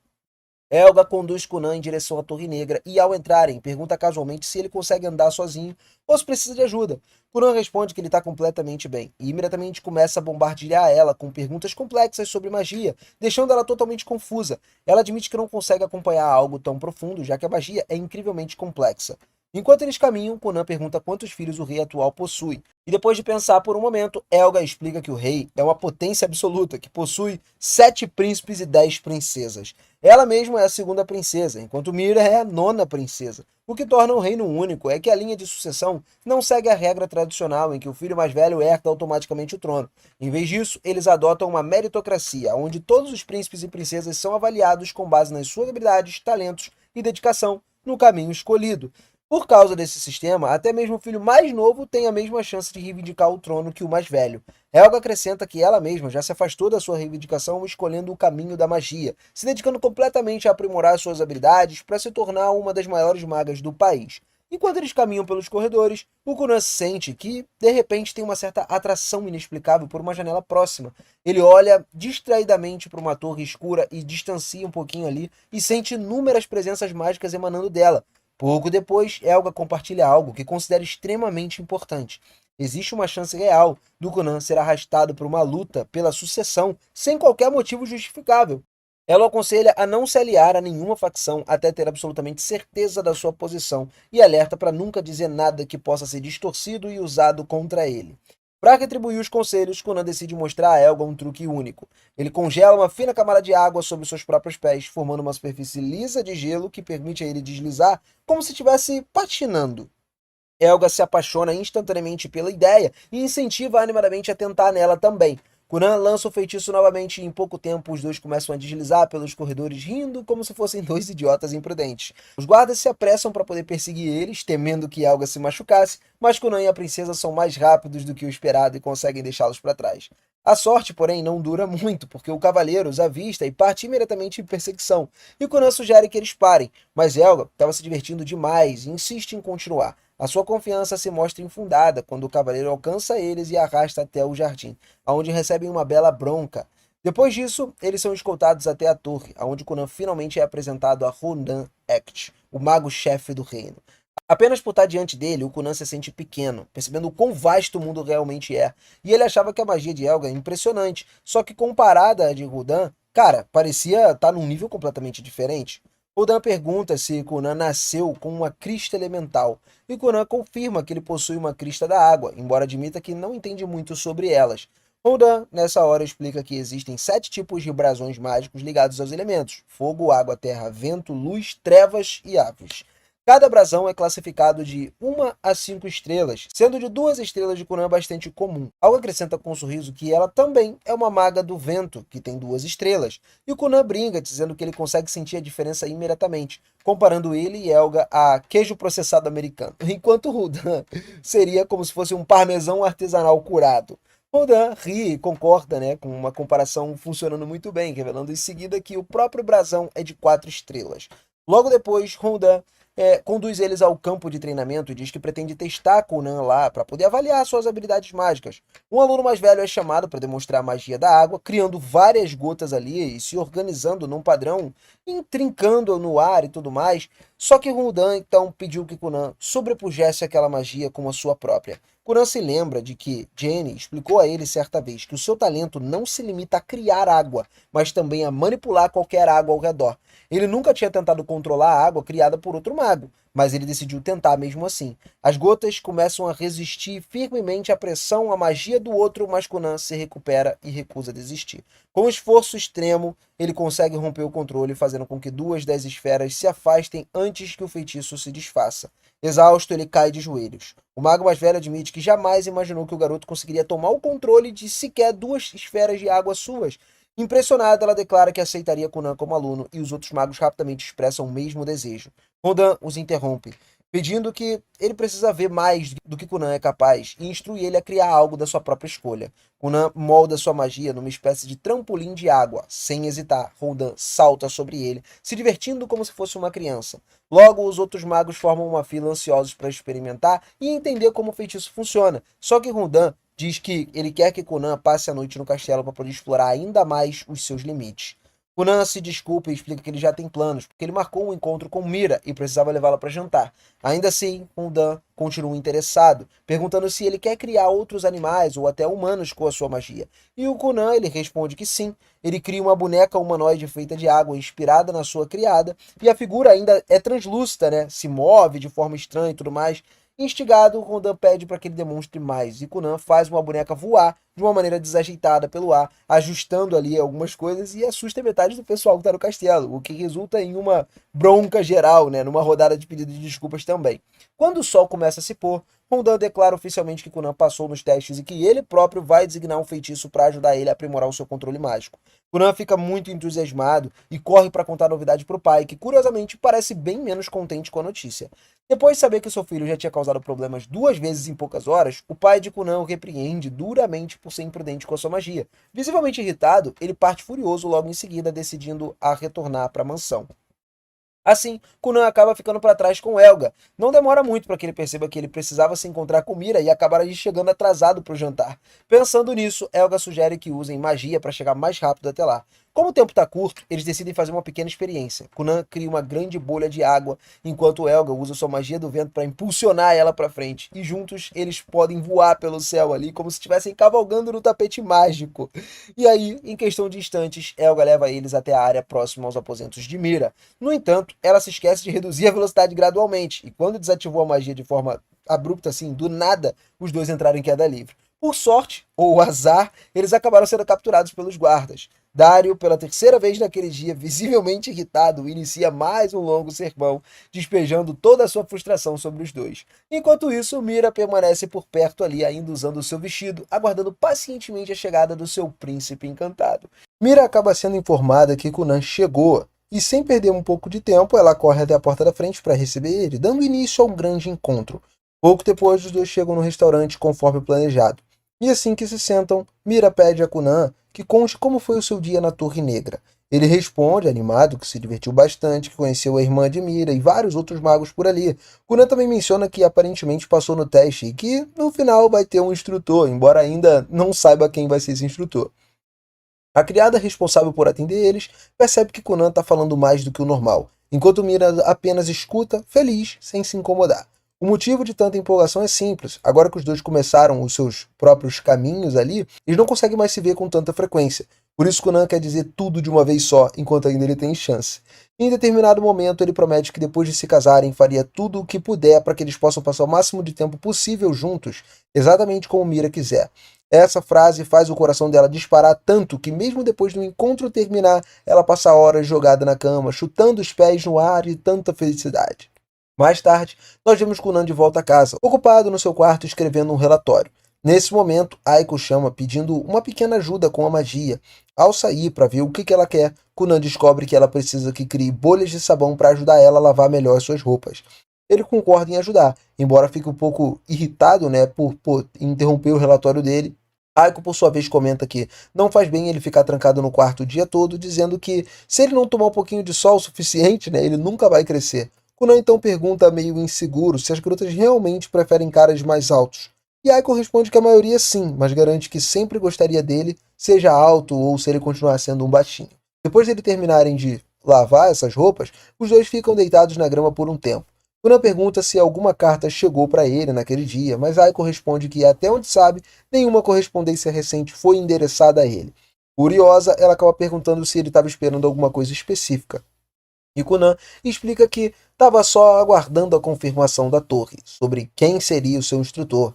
Helga conduz Conan em direção à Torre Negra e, ao entrarem, pergunta casualmente se ele consegue andar sozinho ou se precisa de ajuda. Conan responde que ele está completamente bem e imediatamente começa a bombardear ela com perguntas complexas sobre magia, deixando ela totalmente confusa. Ela admite que não consegue acompanhar algo tão profundo, já que a magia é incrivelmente complexa. Enquanto eles caminham, Conan pergunta quantos filhos o rei atual possui. E depois de pensar por um momento, Helga explica que o rei é uma potência absoluta, que possui 7 príncipes e 10 princesas. Ela mesma é a segunda princesa, enquanto Mira é a nona princesa. O que torna o reino único é que a linha de sucessão não segue a regra tradicional em que o filho mais velho herda automaticamente o trono. Em vez disso, eles adotam uma meritocracia, onde todos os príncipes e princesas são avaliados com base nas suas habilidades, talentos e dedicação no caminho escolhido. Por causa desse sistema, até mesmo o filho mais novo tem a mesma chance de reivindicar o trono que o mais velho. Helga acrescenta que ela mesma já se afastou da sua reivindicação escolhendo o caminho da magia, se dedicando completamente a aprimorar suas habilidades para se tornar uma das maiores magas do país. Enquanto eles caminham pelos corredores, o Conan sente que, de repente, tem uma certa atração inexplicável por uma janela próxima. Ele olha distraidamente para uma torre escura e distancia um pouquinho ali e sente inúmeras presenças mágicas emanando dela. Pouco depois, Helga compartilha algo que considera extremamente importante. Existe uma chance real do Conan ser arrastado por uma luta pela sucessão sem qualquer motivo justificável. Ela o aconselha a não se aliar a nenhuma facção até ter absolutamente certeza da sua posição e alerta para nunca dizer nada que possa ser distorcido e usado contra ele. Para retribuir os conselhos, Conan decide mostrar a Helga um truque único. Ele congela uma fina camada de água sobre seus próprios pés, formando uma superfície lisa de gelo que permite a ele deslizar como se estivesse patinando. Helga se apaixona instantaneamente pela ideia e incentiva animadamente a tentar nela também. Conan lança o feitiço novamente e em pouco tempo os dois começam a deslizar pelos corredores rindo como se fossem dois idiotas imprudentes. Os guardas se apressam para poder perseguir eles, temendo que Helga se machucasse, mas Conan e a princesa são mais rápidos do que o esperado e conseguem deixá-los para trás. A sorte, porém, não dura muito, porque o cavaleiro os avista e parte imediatamente em perseguição, e Conan sugere que eles parem, mas Helga estava se divertindo demais e insiste em continuar. A sua confiança se mostra infundada quando o cavaleiro alcança eles e arrasta até o jardim, onde recebem uma bela bronca. Depois disso, eles são escoltados até a torre, onde Conan finalmente é apresentado a Rundan Act, o mago-chefe do reino. Apenas por estar diante dele, o Conan se sente pequeno, percebendo o quão vasto o mundo realmente é. E ele achava que a magia de Helga é impressionante, só que comparada à de Rundan, cara, parecia estar num nível completamente diferente. Rundan pergunta se Conan nasceu com uma crista elemental, e Conan confirma que ele possui uma crista da água, embora admita que não entende muito sobre elas. Rundan, nessa hora, explica que existem 7 tipos de brasões mágicos ligados aos elementos: fogo, água, terra, vento, luz, trevas e aves. Cada brasão é classificado de 1 a 5 estrelas, sendo de 2 estrelas de Conan bastante comum. Algo acrescenta com um sorriso que ela também é uma maga do vento, que tem 2 estrelas. E o Conan brinca, dizendo que ele consegue sentir a diferença imediatamente, comparando ele e Helga a queijo processado americano, enquanto Huldan seria como se fosse um parmesão artesanal curado. Huldan ri e concorda, com uma comparação funcionando muito bem, revelando em seguida que o próprio brasão é de 4 estrelas. Logo depois, Huldan conduz eles ao campo de treinamento e diz que pretende testar Conan lá para poder avaliar suas habilidades mágicas. Um aluno mais velho é chamado para demonstrar a magia da água, criando várias gotas ali e se organizando num padrão, intrincando no ar e tudo mais. Só que Rundan então pediu que Conan sobrepujesse aquela magia como a sua própria. Conan se lembra de que Jenny explicou a ele certa vez que o seu talento não se limita a criar água, mas também a manipular qualquer água ao redor. Ele nunca tinha tentado controlar a água criada por outro mago, mas ele decidiu tentar mesmo assim. As gotas começam a resistir firmemente à pressão, à magia do outro, mas Conan se recupera e recusa desistir. Com um esforço extremo, ele consegue romper o controle, fazendo com que 2 das esferas se afastem antes que o feitiço se desfaça. Exausto, ele cai de joelhos. O mago mais velho admite que jamais imaginou que o garoto conseguiria tomar o controle de sequer 2 esferas de água suas. Impressionada, ela declara que aceitaria Conan como aluno e os outros magos rapidamente expressam o mesmo desejo. Rundan os interrompe, pedindo que ele precisa ver mais do que Conan é capaz e instrui ele a criar algo da sua própria escolha. Conan molda sua magia numa espécie de trampolim de água. Sem hesitar, Rundan salta sobre ele, se divertindo como se fosse uma criança. Logo, os outros magos formam uma fila ansiosos para experimentar e entender como o feitiço funciona. Só que Rundan diz que ele quer que Conan passe a noite no castelo para poder explorar ainda mais os seus limites. Kunan se desculpa e explica que ele já tem planos, porque ele marcou um encontro com Mira e precisava levá-la para jantar. Ainda assim, Kundan continua interessado, perguntando se ele quer criar outros animais ou até humanos com a sua magia. E o Kunan, ele responde que sim. Ele cria uma boneca humanoide feita de água, inspirada na sua criada, e a figura ainda é translúcida, né? Se move de forma estranha e tudo mais. Instigado, Kundan pede para que ele demonstre mais, e Kunan faz uma boneca voar de uma maneira desajeitada pelo ar, ajustando ali algumas coisas e assusta metade do pessoal que está no castelo, o que resulta em uma bronca geral, né, numa rodada de pedido de desculpas também. Quando o sol começa a se pôr, Hondan declara oficialmente que Kunan passou nos testes e que ele próprio vai designar um feitiço para ajudar ele a aprimorar o seu controle mágico. Kunan fica muito entusiasmado e corre para contar a novidade para o pai, que curiosamente parece bem menos contente com a notícia. Depois de saber que seu filho já tinha causado problemas 2 vezes em poucas horas, o pai de Kunan o repreende duramente por ser imprudente com a sua magia. Visivelmente irritado, ele parte furioso logo em seguida, decidindo a retornar para a mansão. Assim, Kunan acaba ficando para trás com Elga. Não demora muito para que ele perceba que ele precisava se encontrar com Mira e acabará chegando atrasado para o jantar. Pensando nisso, Elga sugere que usem magia para chegar mais rápido até lá. Como o tempo está curto, eles decidem fazer uma pequena experiência. Kunan cria uma grande bolha de água, enquanto Elga usa sua magia do vento para impulsionar ela para frente. E juntos eles podem voar pelo céu ali, como se estivessem cavalgando no tapete mágico. E aí, em questão de instantes, Elga leva eles até a área próxima aos aposentos de Mira. No entanto, ela se esquece de reduzir a velocidade gradualmente, e quando desativou a magia de forma abrupta, assim, do nada, os dois entraram em queda livre. Por sorte, ou azar, eles acabaram sendo capturados pelos guardas. Dario, pela terceira vez naquele dia, visivelmente irritado, inicia mais um longo sermão, despejando toda a sua frustração sobre os dois. Enquanto isso, Mira permanece por perto ali, ainda usando o seu vestido, aguardando pacientemente a chegada do seu príncipe encantado. Mira acaba sendo informada que Kunan chegou, e sem perder um pouco de tempo, ela corre até a porta da frente para receber ele, dando início a um grande encontro. Pouco depois, os dois chegam no restaurante conforme planejado. E assim que se sentam, Mira pede a Kunan que conte como foi o seu dia na Torre Negra. Ele responde, animado, que se divertiu bastante, que conheceu a irmã de Mira e vários outros magos por ali. Kunan também menciona que aparentemente passou no teste e que, no final, vai ter um instrutor, embora ainda não saiba quem vai ser esse instrutor. A criada responsável por atender eles percebe que Kunan está falando mais do que o normal, enquanto Mira apenas escuta, feliz, sem se incomodar. O motivo de tanta empolgação é simples. Agora que os dois começaram os seus próprios caminhos ali, eles não conseguem mais se ver com tanta frequência. Por isso Kunan quer dizer tudo de uma vez só, enquanto ainda ele tem chance. Em determinado momento, ele promete que depois de se casarem, faria tudo o que puder para que eles possam passar o máximo de tempo possível juntos, exatamente como Mira quiser. Essa frase faz o coração dela disparar tanto que mesmo depois do encontro terminar, ela passa horas jogada na cama, chutando os pés no ar e tanta felicidade. Mais tarde, nós vemos Kunan de volta a casa, ocupado no seu quarto escrevendo um relatório. Nesse momento, Aiko chama pedindo uma pequena ajuda com a magia. Ao sair para ver o que ela quer, Kunan descobre que ela precisa que crie bolhas de sabão para ajudar ela a lavar melhor suas roupas. Ele concorda em ajudar, embora fique um pouco irritado, né, por interromper o relatório dele. Aiko, por sua vez, comenta que não faz bem ele ficar trancado no quarto o dia todo, dizendo que se ele não tomar um pouquinho de sol o suficiente, né, ele nunca vai crescer. Kunan então pergunta meio inseguro se as garotas realmente preferem caras mais altos. E Aiko responde que a maioria sim, mas garante que sempre gostaria dele, seja alto ou se ele continuar sendo um baixinho. Depois de eles terminarem de lavar essas roupas, os dois ficam deitados na grama por um tempo. Kunan pergunta se alguma carta chegou para ele naquele dia, mas Aiko responde que, até onde sabe, nenhuma correspondência recente foi endereçada a ele. Curiosa, ela acaba perguntando se ele estava esperando alguma coisa específica. E Kunan explica que estava só aguardando a confirmação da torre sobre quem seria o seu instrutor.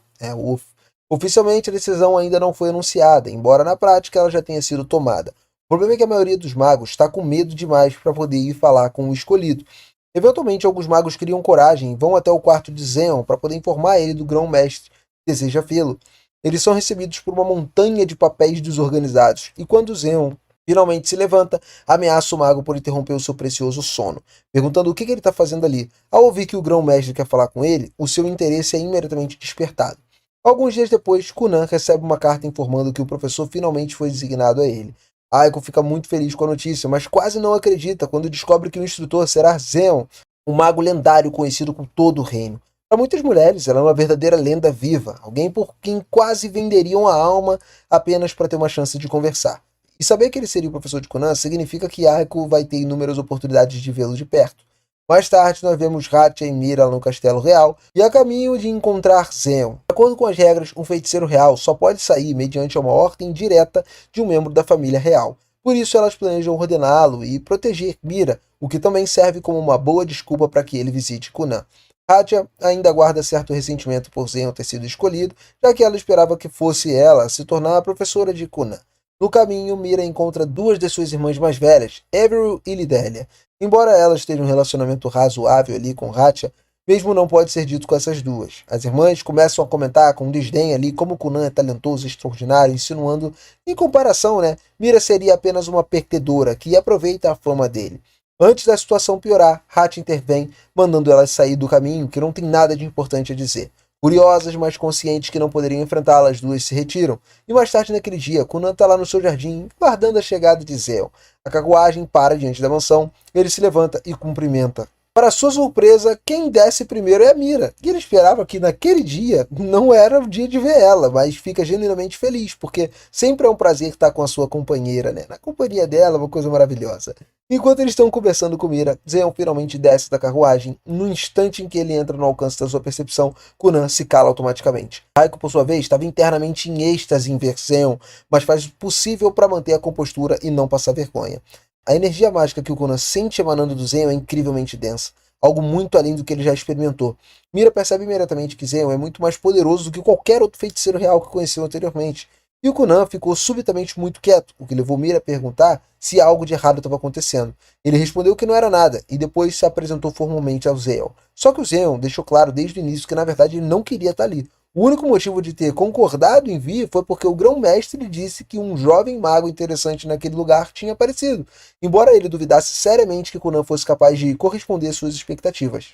Oficialmente a decisão ainda não foi anunciada, embora na prática ela já tenha sido tomada. O problema é que a maioria dos magos está com medo demais para poder ir falar com o escolhido. Eventualmente, alguns magos criam coragem e vão até o quarto de Zeon para poder informar ele do grão-mestre que deseja vê-lo. Eles são recebidos por uma montanha de papéis desorganizados, e quando Zeon finalmente se levanta, ameaça o mago por interromper o seu precioso sono, perguntando o que ele está fazendo ali. Ao ouvir que o grão-mestre quer falar com ele, o seu interesse é imediatamente despertado. Alguns dias depois, Kunan recebe uma carta informando que o professor finalmente foi designado a ele. Aiko fica muito feliz com a notícia, mas quase não acredita quando descobre que o instrutor será Zeon, um mago lendário conhecido por todo o reino. Para muitas mulheres, ela é uma verdadeira lenda viva, alguém por quem quase venderiam a alma apenas para ter uma chance de conversar. E saber que ele seria o professor de Conan significa que Aiko vai ter inúmeras oportunidades de vê-lo de perto. Mais tarde, nós vemos Hatcha e Mira no Castelo Real e a caminho de encontrar Zeon. De acordo com as regras, um feiticeiro real só pode sair mediante uma ordem direta de um membro da família real. Por isso, elas planejam ordená-lo e proteger Mira, o que também serve como uma boa desculpa para que ele visite Conan. Hatcha ainda guarda certo ressentimento por Zeon ter sido escolhido, já que ela esperava que fosse ela se tornar a professora de Conan. No caminho, Mira encontra duas de suas irmãs mais velhas, Avril e Lidélia. Embora elas tenham um relacionamento razoável ali com Hatcha, mesmo não pode ser dito com essas duas. As irmãs começam a comentar com desdém ali como Conan é talentoso e extraordinário, insinuando, em comparação, Mira seria apenas uma perdedora que aproveita a fama dele. Antes da situação piorar, Hatcha intervém, mandando elas sair do caminho, que não tem nada de importante a dizer. Curiosas, mas conscientes que não poderiam enfrentá-la, as duas se retiram. E mais tarde naquele dia, Conan está lá no seu jardim, guardando a chegada de Zeon. A carruagem para diante da mansão, ele se levanta e cumprimenta. Para sua surpresa, quem desce primeiro é a Mira. E ele esperava que naquele dia não era o dia de ver ela, mas fica genuinamente feliz, porque sempre é um prazer estar com a sua companheira, Na companhia dela, uma coisa maravilhosa. Enquanto eles estão conversando com Mira, Zeon finalmente desce da carruagem. No instante em que ele entra no alcance da sua percepção, Conan se cala automaticamente. Aiko, por sua vez, estava internamente em êxtase em ver Zeon, mas faz o possível para manter a compostura e não passar vergonha. A energia mágica que o Conan sente emanando do Zeon é incrivelmente densa, algo muito além do que ele já experimentou. Mira percebe imediatamente que Zeon é muito mais poderoso do que qualquer outro feiticeiro real que conheceu anteriormente. E o Conan ficou subitamente muito quieto, o que levou Mira a perguntar se algo de errado estava acontecendo. Ele respondeu que não era nada, e depois se apresentou formalmente ao Zeon. Só que o Zeon deixou claro desde o início que na verdade ele não queria estar ali. O único motivo de ter concordado em vir foi porque o grão-mestre disse que um jovem mago interessante naquele lugar tinha aparecido, embora ele duvidasse seriamente que Conan fosse capaz de corresponder às suas expectativas.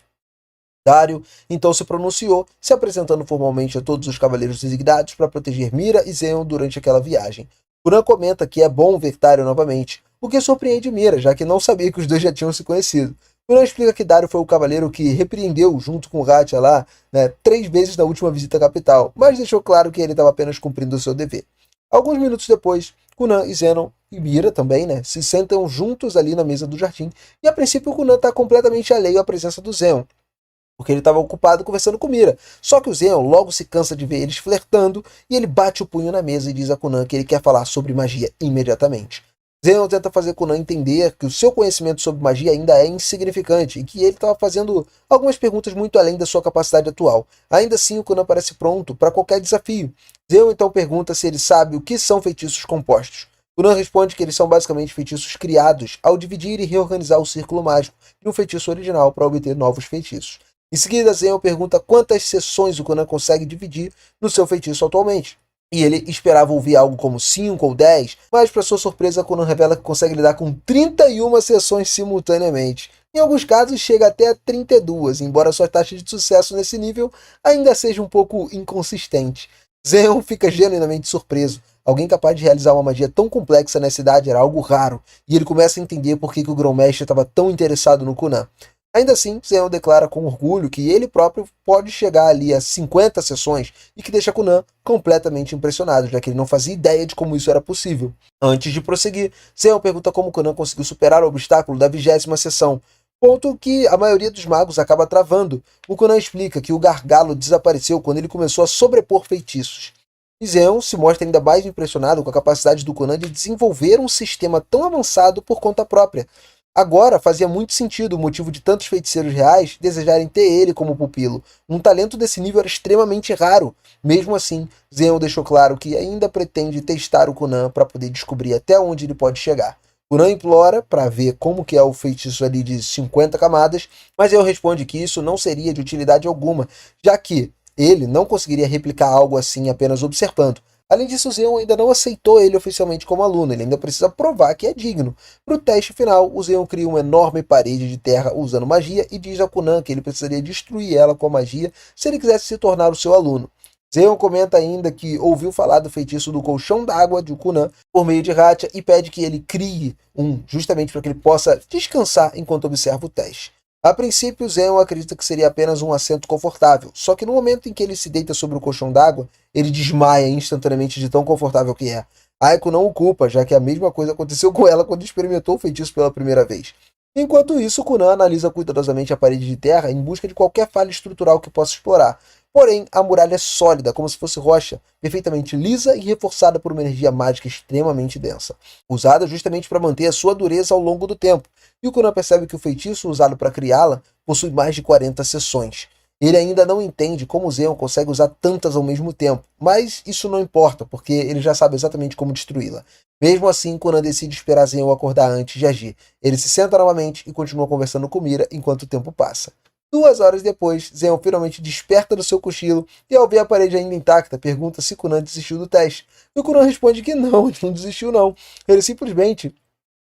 Dario então se pronunciou, se apresentando formalmente a todos os cavaleiros designados para proteger Mira e Zeon durante aquela viagem. Conan comenta que é bom ver Dario novamente, o que surpreende Mira, já que não sabia que os dois já tinham se conhecido. Conan explica que Dario foi o cavaleiro que repreendeu, junto com Hatcha lá, 3 vezes na última visita à capital, mas deixou claro que ele estava apenas cumprindo o seu dever. Alguns minutos depois, Conan e Zenon e Mira também, se sentam juntos ali na mesa do jardim, e a princípio Conan está completamente alheio à presença do Zeon, porque ele estava ocupado conversando com Mira. Só que o Zeon logo se cansa de ver eles flertando, e ele bate o punho na mesa e diz a Conan que ele quer falar sobre magia imediatamente. Zeon tenta fazer Conan entender que o seu conhecimento sobre magia ainda é insignificante e que ele estava fazendo algumas perguntas muito além da sua capacidade atual. Ainda assim, o Conan parece pronto para qualquer desafio. Zeon então pergunta se ele sabe o que são feitiços compostos. Conan responde que eles são basicamente feitiços criados ao dividir e reorganizar o círculo mágico de um feitiço original para obter novos feitiços. Em seguida, Zeon pergunta quantas sessões o Conan consegue dividir no seu feitiço atualmente. E ele esperava ouvir algo como 5 ou 10, mas para sua surpresa, Conan revela que consegue lidar com 31 sessões simultaneamente. Em alguns casos, chega até a 32, embora sua taxa de sucesso nesse nível ainda seja um pouco inconsistente. Zeon fica genuinamente surpreso. Alguém capaz de realizar uma magia tão complexa nessa idade era algo raro, e ele começa a entender por que o Grão-Mestre estava tão interessado no Conan. Ainda assim, Zeon declara com orgulho que ele próprio pode chegar ali a 50 sessões e que deixa Conan completamente impressionado, já que ele não fazia ideia de como isso era possível. Antes de prosseguir, Zeon pergunta como Conan conseguiu superar o obstáculo da 20ª sessão, ponto que a maioria dos magos acaba travando. O Conan explica que o gargalo desapareceu quando ele começou a sobrepor feitiços. E Zeon se mostra ainda mais impressionado com a capacidade do Conan de desenvolver um sistema tão avançado por conta própria. Agora fazia muito sentido o motivo de tantos feiticeiros reais desejarem ter ele como pupilo. Um talento desse nível era extremamente raro. Mesmo assim, Zeon deixou claro que ainda pretende testar o Conan para poder descobrir até onde ele pode chegar. Conan implora para ver como que é o feitiço ali de 50 camadas, mas Zeon responde que isso não seria de utilidade alguma, já que ele não conseguiria replicar algo assim apenas observando. Além disso, Zeon ainda não aceitou ele oficialmente como aluno, ele ainda precisa provar que é digno. Para o teste final, o Zeon cria uma enorme parede de terra usando magia e diz a Conan que ele precisaria destruir ela com a magia se ele quisesse se tornar o seu aluno. Zeon comenta ainda que ouviu falar do feitiço do colchão d'água de Conan por meio de Hatcha e pede que ele crie um, justamente para que ele possa descansar enquanto observa o teste. A princípio, Zeon acredita que seria apenas um assento confortável, só que no momento em que ele se deita sobre o colchão d'água, ele desmaia instantaneamente de tão confortável que é. Aiko não o culpa, já que a mesma coisa aconteceu com ela quando experimentou o feitiço pela primeira vez. Enquanto isso, Kunan analisa cuidadosamente a parede de terra em busca de qualquer falha estrutural que possa explorar. Porém, a muralha é sólida, como se fosse rocha, perfeitamente lisa e reforçada por uma energia mágica extremamente densa, usada justamente para manter a sua dureza ao longo do tempo. E o Kunan percebe que o feitiço usado para criá-la possui mais de 40 seções. Ele ainda não entende como o Zeon consegue usar tantas ao mesmo tempo, mas isso não importa, porque ele já sabe exatamente como destruí-la. Mesmo assim, Conan decide esperar Zeon acordar antes de agir. Ele se senta novamente e continua conversando com Mira enquanto o tempo passa. 2 horas depois, Zeon finalmente desperta do seu cochilo e, ao ver a parede ainda intacta, pergunta se Conan desistiu do teste. E o Conan responde que não, ele não desistiu não. Ele simplesmente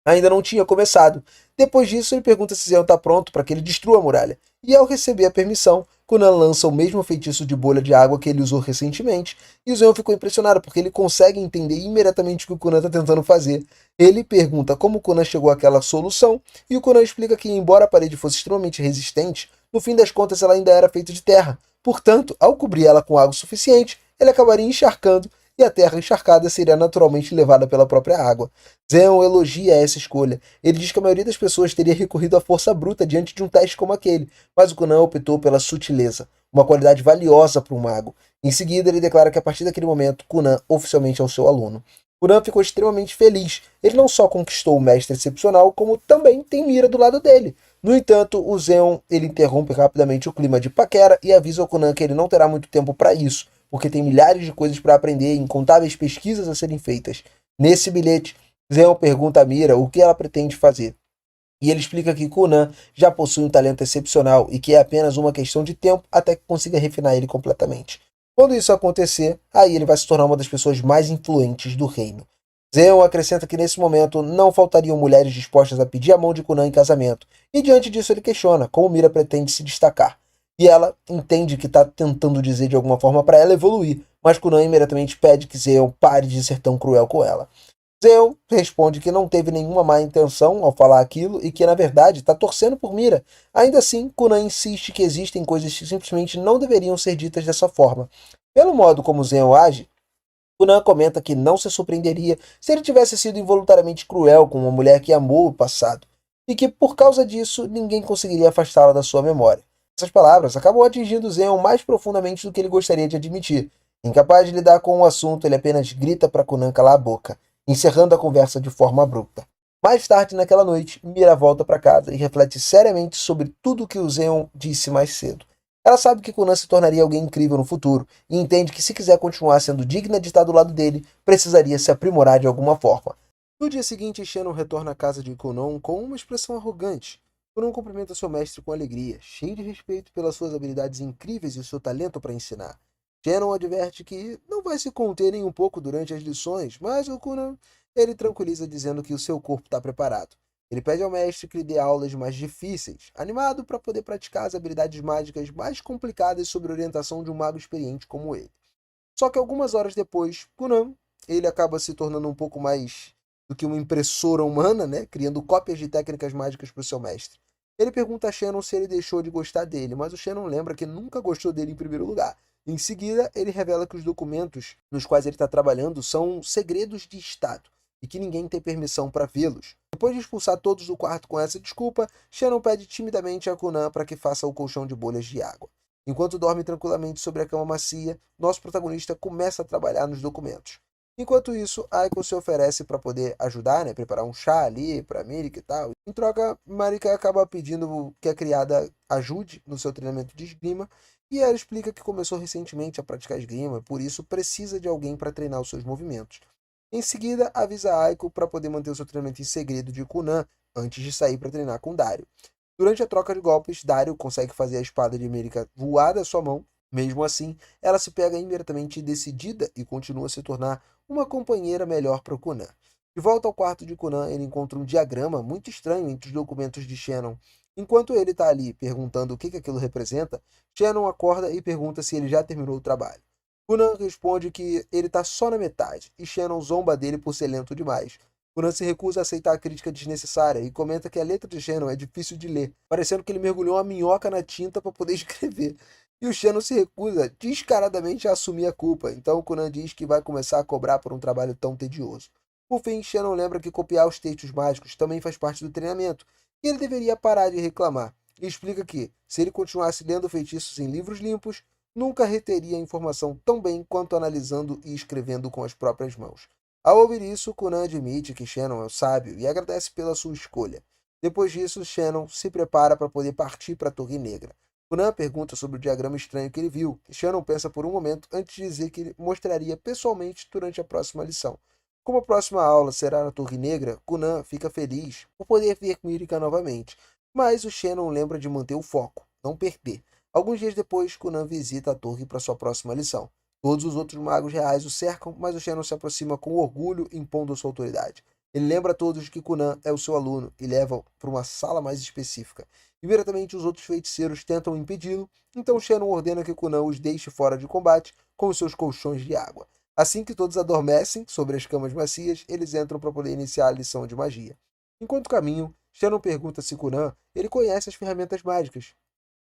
ainda não tinha começado. Depois disso, ele pergunta se Zeon está pronto para que ele destrua a muralha. E ao receber a permissão, Conan lança o mesmo feitiço de bolha de água que ele usou recentemente, e o Zeon ficou impressionado porque ele consegue entender imediatamente o que o Conan está tentando fazer. Ele pergunta como o Conan chegou àquela solução, e o Conan explica que, embora a parede fosse extremamente resistente, no fim das contas ela ainda era feita de terra. Portanto, ao cobrir ela com água suficiente, ele acabaria encharcando, e a terra encharcada seria naturalmente levada pela própria água. Zeon elogia essa escolha. Ele diz que a maioria das pessoas teria recorrido à força bruta diante de um teste como aquele, mas o Conan optou pela sutileza, uma qualidade valiosa para um mago. Em seguida, ele declara que a partir daquele momento, Conan oficialmente é o seu aluno. Conan ficou extremamente feliz. Ele não só conquistou o mestre excepcional, como também tem Mira do lado dele. No entanto, o Zeon ele interrompe rapidamente o clima de paquera e avisa ao Conan que ele não terá muito tempo para isso, porque tem milhares de coisas para aprender e incontáveis pesquisas a serem feitas. Nesse bilhete, Zeon pergunta a Mira o que ela pretende fazer. E ele explica que Conan já possui um talento excepcional e que é apenas uma questão de tempo até que consiga refinar ele completamente. Quando isso acontecer, aí ele vai se tornar uma das pessoas mais influentes do reino. Zeon acrescenta que nesse momento não faltariam mulheres dispostas a pedir a mão de Conan em casamento, e diante disso ele questiona como Mira pretende se destacar. E ela entende que está tentando dizer de alguma forma para ela evoluir, mas Conan imediatamente pede que Zeon pare de ser tão cruel com ela. Zeon responde que não teve nenhuma má intenção ao falar aquilo e que, na verdade, está torcendo por Mira. Ainda assim, Conan insiste que existem coisas que simplesmente não deveriam ser ditas dessa forma. Pelo modo como Zeon age, Conan comenta que não se surpreenderia se ele tivesse sido involuntariamente cruel com uma mulher que amou o passado, e que, por causa disso, ninguém conseguiria afastá-la da sua memória. Essas palavras acabam atingindo Zeon mais profundamente do que ele gostaria de admitir. Incapaz de lidar com o assunto, ele apenas grita para Conan calar a boca, encerrando a conversa de forma abrupta. Mais tarde naquela noite, Mira volta para casa e reflete seriamente sobre tudo o que o Zeon disse mais cedo. Ela sabe que Conan se tornaria alguém incrível no futuro e entende que se quiser continuar sendo digna de estar do lado dele, precisaria se aprimorar de alguma forma. No dia seguinte, Shannon retorna à casa de Conan com uma expressão arrogante. Conan cumprimenta seu mestre com alegria, cheio de respeito pelas suas habilidades incríveis e seu talento para ensinar. Shannon adverte que não vai se conter nem um pouco durante as lições, mas o Conan ele tranquiliza dizendo que o seu corpo está preparado. Ele pede ao mestre que lhe dê aulas mais difíceis, animado para poder praticar as habilidades mágicas mais complicadas sob a orientação de um mago experiente como ele. Só que algumas horas depois, Conan ele acaba se tornando um pouco mais do que uma impressora humana, né? Criando cópias de técnicas mágicas para o seu mestre. Ele pergunta a Shannon se ele deixou de gostar dele, mas o Shannon lembra que nunca gostou dele em primeiro lugar. Em seguida, ele revela que os documentos nos quais ele está trabalhando são segredos de Estado e que ninguém tem permissão para vê-los. Depois de expulsar todos do quarto com essa desculpa, Shannon pede timidamente a Conan para que faça o colchão de bolhas de água. Enquanto dorme tranquilamente sobre a cama macia, nosso protagonista começa a trabalhar nos documentos. Enquanto isso, Aiko se oferece para poder ajudar, né, preparar um chá ali para Marika e tal. Em troca, Marika acaba pedindo que a criada ajude no seu treinamento de esgrima, e ela explica que começou recentemente a praticar esgrima, por isso precisa de alguém para treinar os seus movimentos. Em seguida, avisa Aiko para poder manter o seu treinamento em segredo de Conan antes de sair para treinar com Dario. Durante a troca de golpes, Dario consegue fazer a espada de Marika voar da sua mão. Mesmo assim, ela se pega imediatamente decidida e continua a se tornar uma companheira melhor para o Conan. De volta ao quarto de Conan, ele encontra um diagrama muito estranho entre os documentos de Shannon. Enquanto ele está ali perguntando o que aquilo representa, Shannon acorda e pergunta se ele já terminou o trabalho. Conan responde que ele está só na metade, e Shannon zomba dele por ser lento demais. Conan se recusa a aceitar a crítica desnecessária e comenta que a letra de Shannon é difícil de ler, parecendo que ele mergulhou uma minhoca na tinta para poder escrever. e o Shannon se recusa descaradamente a assumir a culpa. Então Conan diz que vai começar a cobrar por um trabalho tão tedioso. Por fim, Shannon lembra que copiar os textos mágicos também faz parte do treinamento, e ele deveria parar de reclamar. E explica que, se ele continuasse lendo feitiços em livros limpos, nunca reteria a informação tão bem quanto analisando e escrevendo com as próprias mãos. Ao ouvir isso, Conan admite que Shannon é o sábio e agradece pela sua escolha. Depois disso, Shannon se prepara para poder partir para a Torre Negra. Conan pergunta sobre o diagrama estranho que ele viu, e Shannon pensa por um momento antes de dizer que ele mostraria pessoalmente durante a próxima lição. Como a próxima aula será na Torre Negra, Conan fica feliz por poder ver Mirika novamente, mas o Shannon lembra de manter o foco, não perder. Alguns dias depois, Conan visita a torre para sua próxima lição. Todos os outros magos reais o cercam, mas o Shannon se aproxima com orgulho, impondo sua autoridade. Ele lembra a todos que Conan é o seu aluno e leva para uma sala mais específica. Imediatamente os outros feiticeiros tentam impedi-lo, então Shannon ordena que Conan os deixe fora de combate com os seus colchões de água. Assim que todos adormecem sobre as camas macias, eles entram para poder iniciar a lição de magia. Enquanto caminham, Shannon pergunta se Conan ele conhece as ferramentas mágicas.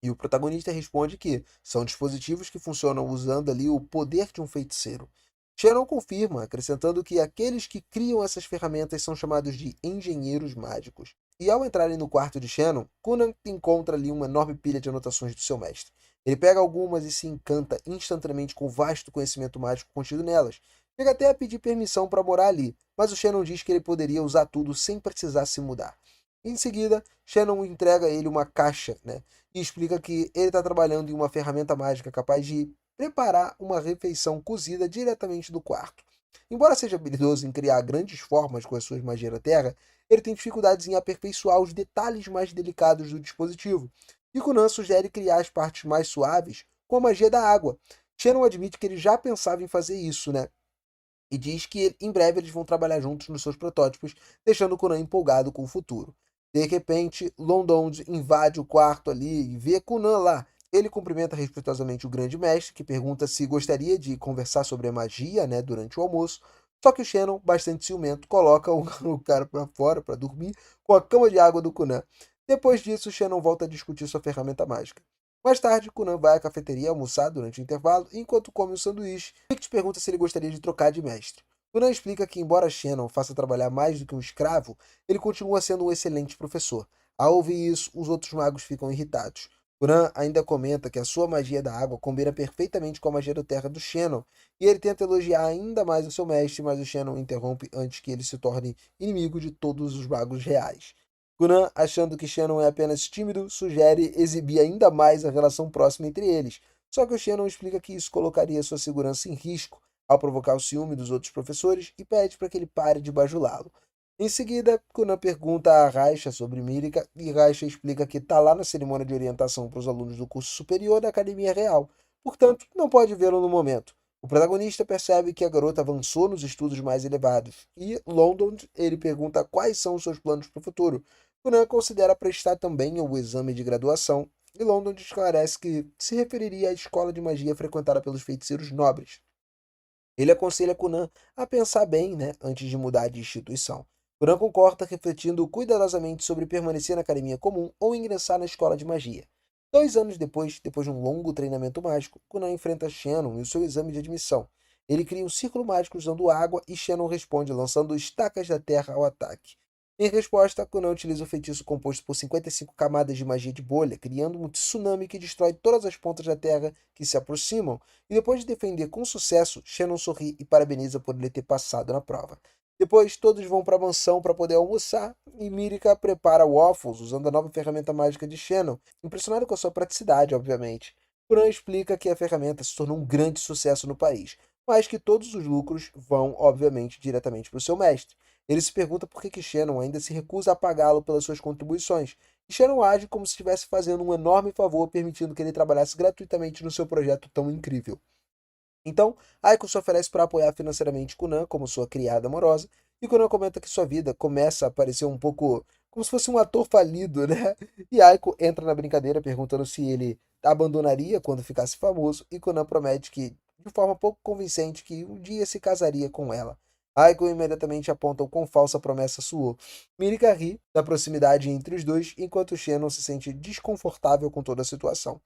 E o protagonista responde que são dispositivos que funcionam usando ali o poder de um feiticeiro. Shannon confirma, acrescentando que aqueles que criam essas ferramentas são chamados de engenheiros mágicos. E ao entrarem no quarto de Shannon, Conan encontra ali uma enorme pilha de anotações do seu mestre. Ele pega algumas e se encanta instantaneamente com o vasto conhecimento mágico contido nelas. Chega até a pedir permissão para morar ali, mas o Shannon diz que ele poderia usar tudo sem precisar se mudar. Em seguida, Shannon entrega a ele uma caixa, né? E explica que ele está trabalhando em uma ferramenta mágica capaz de preparar uma refeição cozida diretamente do quarto. Embora seja habilidoso em criar grandes formas com as suas magias da Terra, ele tem dificuldades em aperfeiçoar os detalhes mais delicados do dispositivo. E Conan sugere criar as partes mais suaves com a magia da água. Shannon admite que ele já pensava em fazer isso, né? E diz que em breve eles vão trabalhar juntos nos seus protótipos, deixando Conan empolgado com o futuro. De repente, London invade o quarto ali e vê Conan lá. Ele cumprimenta respeitosamente o grande mestre, que pergunta se gostaria de conversar sobre a magia, né, durante o almoço. Só que o Shannon, bastante ciumento, coloca o cara para fora para dormir com a cama de água do Conan. Depois disso, Shannon volta a discutir sua ferramenta mágica. Mais tarde, Conan vai à cafeteria almoçar durante o intervalo, e enquanto come o sanduíche, Rick pergunta se ele gostaria de trocar de mestre. Conan explica que, embora Shannon faça trabalhar mais do que um escravo, ele continua sendo um excelente professor. Ao ouvir isso, os outros magos ficam irritados. Conan ainda comenta que a sua magia da água combina perfeitamente com a magia da terra do Shannon, e ele tenta elogiar ainda mais o seu mestre, mas o Shannon interrompe antes que ele se torne inimigo de todos os magos reais. Conan, achando que Shannon é apenas tímido, sugere exibir ainda mais a relação próxima entre eles. Só que o Shannon explica que isso colocaria sua segurança em risco ao provocar o ciúme dos outros professores e pede para que ele pare de bajulá-lo. Em seguida, Conan pergunta a Raisha sobre Mirika e Raisha explica que está lá na cerimônia de orientação para os alunos do curso superior da Academia Real, portanto, não pode vê-lo no momento. O protagonista percebe que a garota avançou nos estudos mais elevados e London ele pergunta quais são os seus planos para o futuro. Conan considera prestar também o exame de graduação e London esclarece que se referiria à escola de magia frequentada pelos feiticeiros nobres. Ele aconselha Conan a pensar bem, né, antes de mudar de instituição. Conan concorda, refletindo cuidadosamente sobre permanecer na academia comum ou ingressar na escola de magia. 2 anos depois de um longo treinamento mágico, Conan enfrenta Shannon em seu exame de admissão. Ele cria um círculo mágico usando água e Shannon responde lançando estacas da terra ao ataque. Em resposta, Conan utiliza o feitiço composto por 55 camadas de magia de bolha, criando um tsunami que destrói todas as pontas da terra que se aproximam, e depois de defender com sucesso, Shannon sorri e parabeniza por ele ter passado na prova. Depois, todos vão para a mansão para poder almoçar, e Mirika prepara waffles usando a nova ferramenta mágica de Shannon, impressionado com a sua praticidade, obviamente. Conan explica que a ferramenta se tornou um grande sucesso no país, mas que todos os lucros vão, obviamente, diretamente para o seu mestre. Ele se pergunta por que Shannon ainda se recusa a pagá-lo pelas suas contribuições, e Shannon age como se estivesse fazendo um enorme favor permitindo que ele trabalhasse gratuitamente no seu projeto tão incrível. Então, Aiko se oferece para apoiar financeiramente Conan como sua criada amorosa, e Conan comenta que sua vida começa a parecer um pouco como se fosse um ator falido, né? E Aiko entra na brincadeira perguntando se ele abandonaria quando ficasse famoso, e Conan promete que, de forma pouco convincente, que um dia se casaria com ela. Aiko imediatamente aponta o quão falsa a promessa soou. Mirika ri da proximidade entre os dois, enquanto Shannon se sente desconfortável com toda a situação.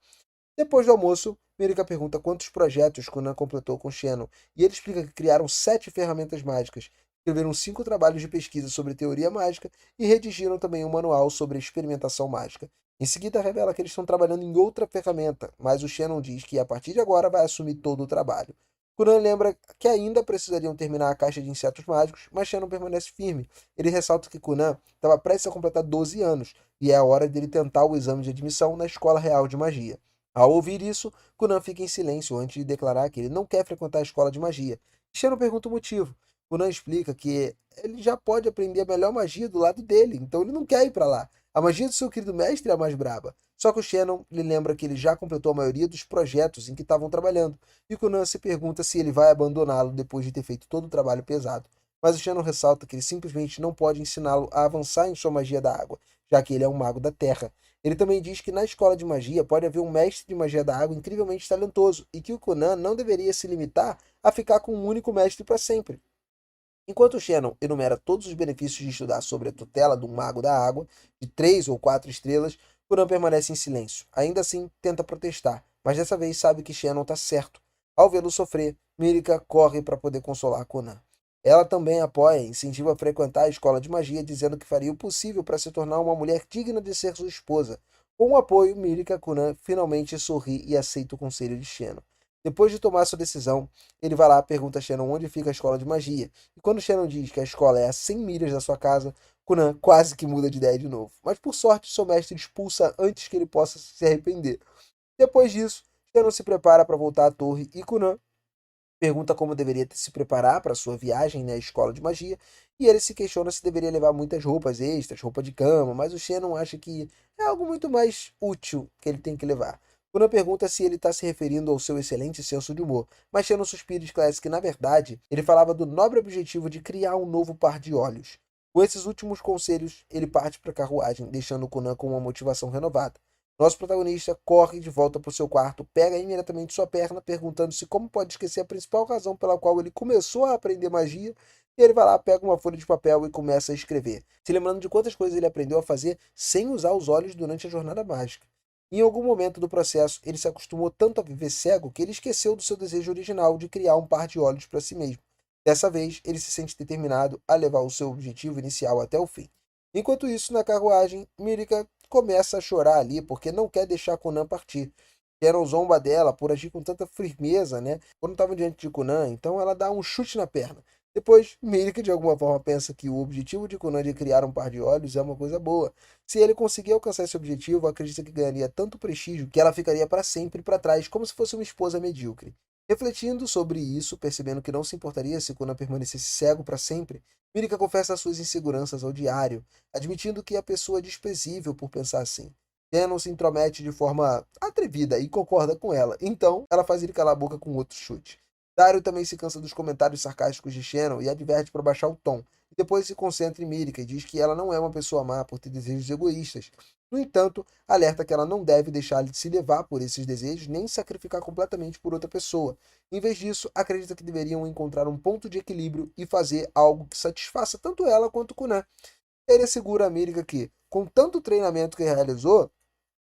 Depois do almoço, Mirika pergunta quantos projetos Conan completou com Shannon, e ele explica que criaram 7 ferramentas mágicas, escreveram 5 trabalhos de pesquisa sobre teoria mágica e redigiram também um manual sobre experimentação mágica. Em seguida, revela que eles estão trabalhando em outra ferramenta, mas o Shannon diz que a partir de agora vai assumir todo o trabalho. Conan lembra que ainda precisariam terminar a caixa de insetos mágicos, mas Shannon permanece firme. Ele ressalta que Conan estava prestes a completar 12 anos, e é a hora dele tentar o exame de admissão na Escola Real de Magia. Ao ouvir isso, Conan fica em silêncio antes de declarar que ele não quer frequentar a escola de magia. Shannon pergunta o motivo. Conan explica que ele já pode aprender a melhor magia do lado dele, então ele não quer ir para lá. A magia do seu querido mestre é a mais braba. Só que o Shannon lhe lembra que ele já completou a maioria dos projetos em que estavam trabalhando, e Conan se pergunta se ele vai abandoná-lo depois de ter feito todo o trabalho pesado. Mas o Shannon ressalta que ele simplesmente não pode ensiná-lo a avançar em sua magia da água, já que ele é um mago da terra. Ele também diz que na escola de magia pode haver um mestre de magia da água incrivelmente talentoso e que o Conan não deveria se limitar a ficar com um único mestre para sempre. Enquanto Shannon enumera todos os benefícios de estudar sobre a tutela de um mago da água, de 3 ou 4 estrelas, Conan permanece em silêncio. Ainda assim, tenta protestar, mas dessa vez sabe que Shannon está certo. Ao vê-lo sofrer, Mirika corre para poder consolar Conan. Ela também apoia e incentiva a frequentar a escola de magia, dizendo que faria o possível para se tornar uma mulher digna de ser sua esposa. Com o apoio, Mirika Conan finalmente sorri e aceita o conselho de Shannon. Depois de tomar sua decisão, ele vai lá e pergunta a Shannon onde fica a escola de magia. E quando Shannon diz que a escola é a 100 milhas da sua casa, Conan quase que muda de ideia de novo. Mas por sorte, seu mestre expulsa antes que ele possa se arrepender. Depois disso, Shannon se prepara para voltar à torre e Conan pergunta como deveria se preparar para sua viagem à escola de magia, e ele se questiona se deveria levar muitas roupas extras, roupa de cama, mas o Shannon acha que é algo muito mais útil que ele tem que levar. Conan pergunta se ele está se referindo ao seu excelente senso de humor, mas Shannon suspira e esclarece que, na verdade, ele falava do nobre objetivo de criar um novo par de olhos. Com esses últimos conselhos, ele parte para a carruagem, deixando Conan com uma motivação renovada. Nosso protagonista corre de volta para o seu quarto, pega imediatamente sua perna, perguntando-se como pode esquecer a principal razão pela qual ele começou a aprender magia, e ele vai lá, pega uma folha de papel e começa a escrever, se lembrando de quantas coisas ele aprendeu a fazer sem usar os olhos durante a jornada mágica. Em algum momento do processo, ele se acostumou tanto a viver cego que ele esqueceu do seu desejo original de criar um par de olhos para si mesmo. Dessa vez, ele se sente determinado a levar o seu objetivo inicial até o fim. Enquanto isso, na carruagem, Mirika começa a chorar ali porque não quer deixar Conan partir. Sharon zomba dela por agir com tanta firmeza, né? Quando estavam diante de Conan, então ela dá um chute na perna. Depois, Mirika de alguma forma pensa que o objetivo de Conan de criar um par de olhos é uma coisa boa. Se ele conseguir alcançar esse objetivo, acredita que ganharia tanto prestígio que ela ficaria para sempre para trás, como se fosse uma esposa medíocre. Refletindo sobre isso, percebendo que não se importaria se Conan permanecesse cego para sempre, Mirika confessa suas inseguranças ao diário, admitindo que a pessoa é desprezível por pensar assim. Shannon se intromete de forma atrevida e concorda com ela, então ela faz ele calar a boca com outro chute. Dario também se cansa dos comentários sarcásticos de Shannon e adverte para baixar o tom, e depois se concentra em Mirika e diz que ela não é uma pessoa má por ter desejos egoístas. No entanto, alerta que ela não deve deixar de se levar por esses desejos nem sacrificar completamente por outra pessoa. Em vez disso, acredita que deveriam encontrar um ponto de equilíbrio e fazer algo que satisfaça tanto ela quanto Kunan. Ele assegura a Mirka que, com tanto treinamento que realizou,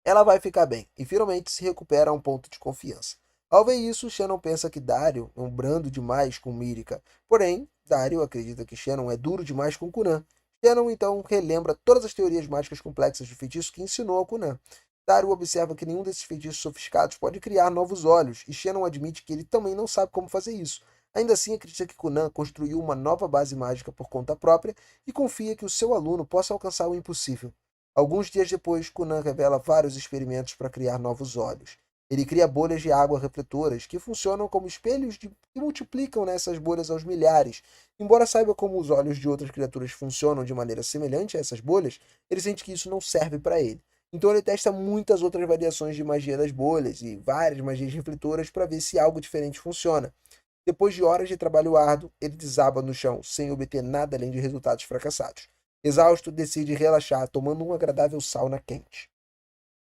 ela vai ficar bem e finalmente se recupera a um ponto de confiança. Ao ver isso, Shannon pensa que Dario é um brando demais com Mirka. Porém, Dario acredita que Shannon é duro demais com Kunan. Shannon então relembra todas as teorias mágicas complexas de feitiço que ensinou a Kunan. Dario observa que nenhum desses feitiços sofisticados pode criar novos olhos, e Shannon admite que ele também não sabe como fazer isso. Ainda assim, acredita que Kunan construiu uma nova base mágica por conta própria e confia que o seu aluno possa alcançar o impossível. Alguns dias depois, Conan revela vários experimentos para criar novos olhos. Ele cria bolhas de água refletoras que funcionam como espelhos e multiplicam nessas bolhas aos milhares. Embora saiba como os olhos de outras criaturas funcionam de maneira semelhante a essas bolhas, ele sente que isso não serve para ele. Então ele testa muitas outras variações de magia das bolhas e várias magias refletoras para ver se algo diferente funciona. Depois de horas de trabalho árduo, ele desaba no chão, sem obter nada além de resultados fracassados. Exausto, decide relaxar, tomando um agradável sauna quente.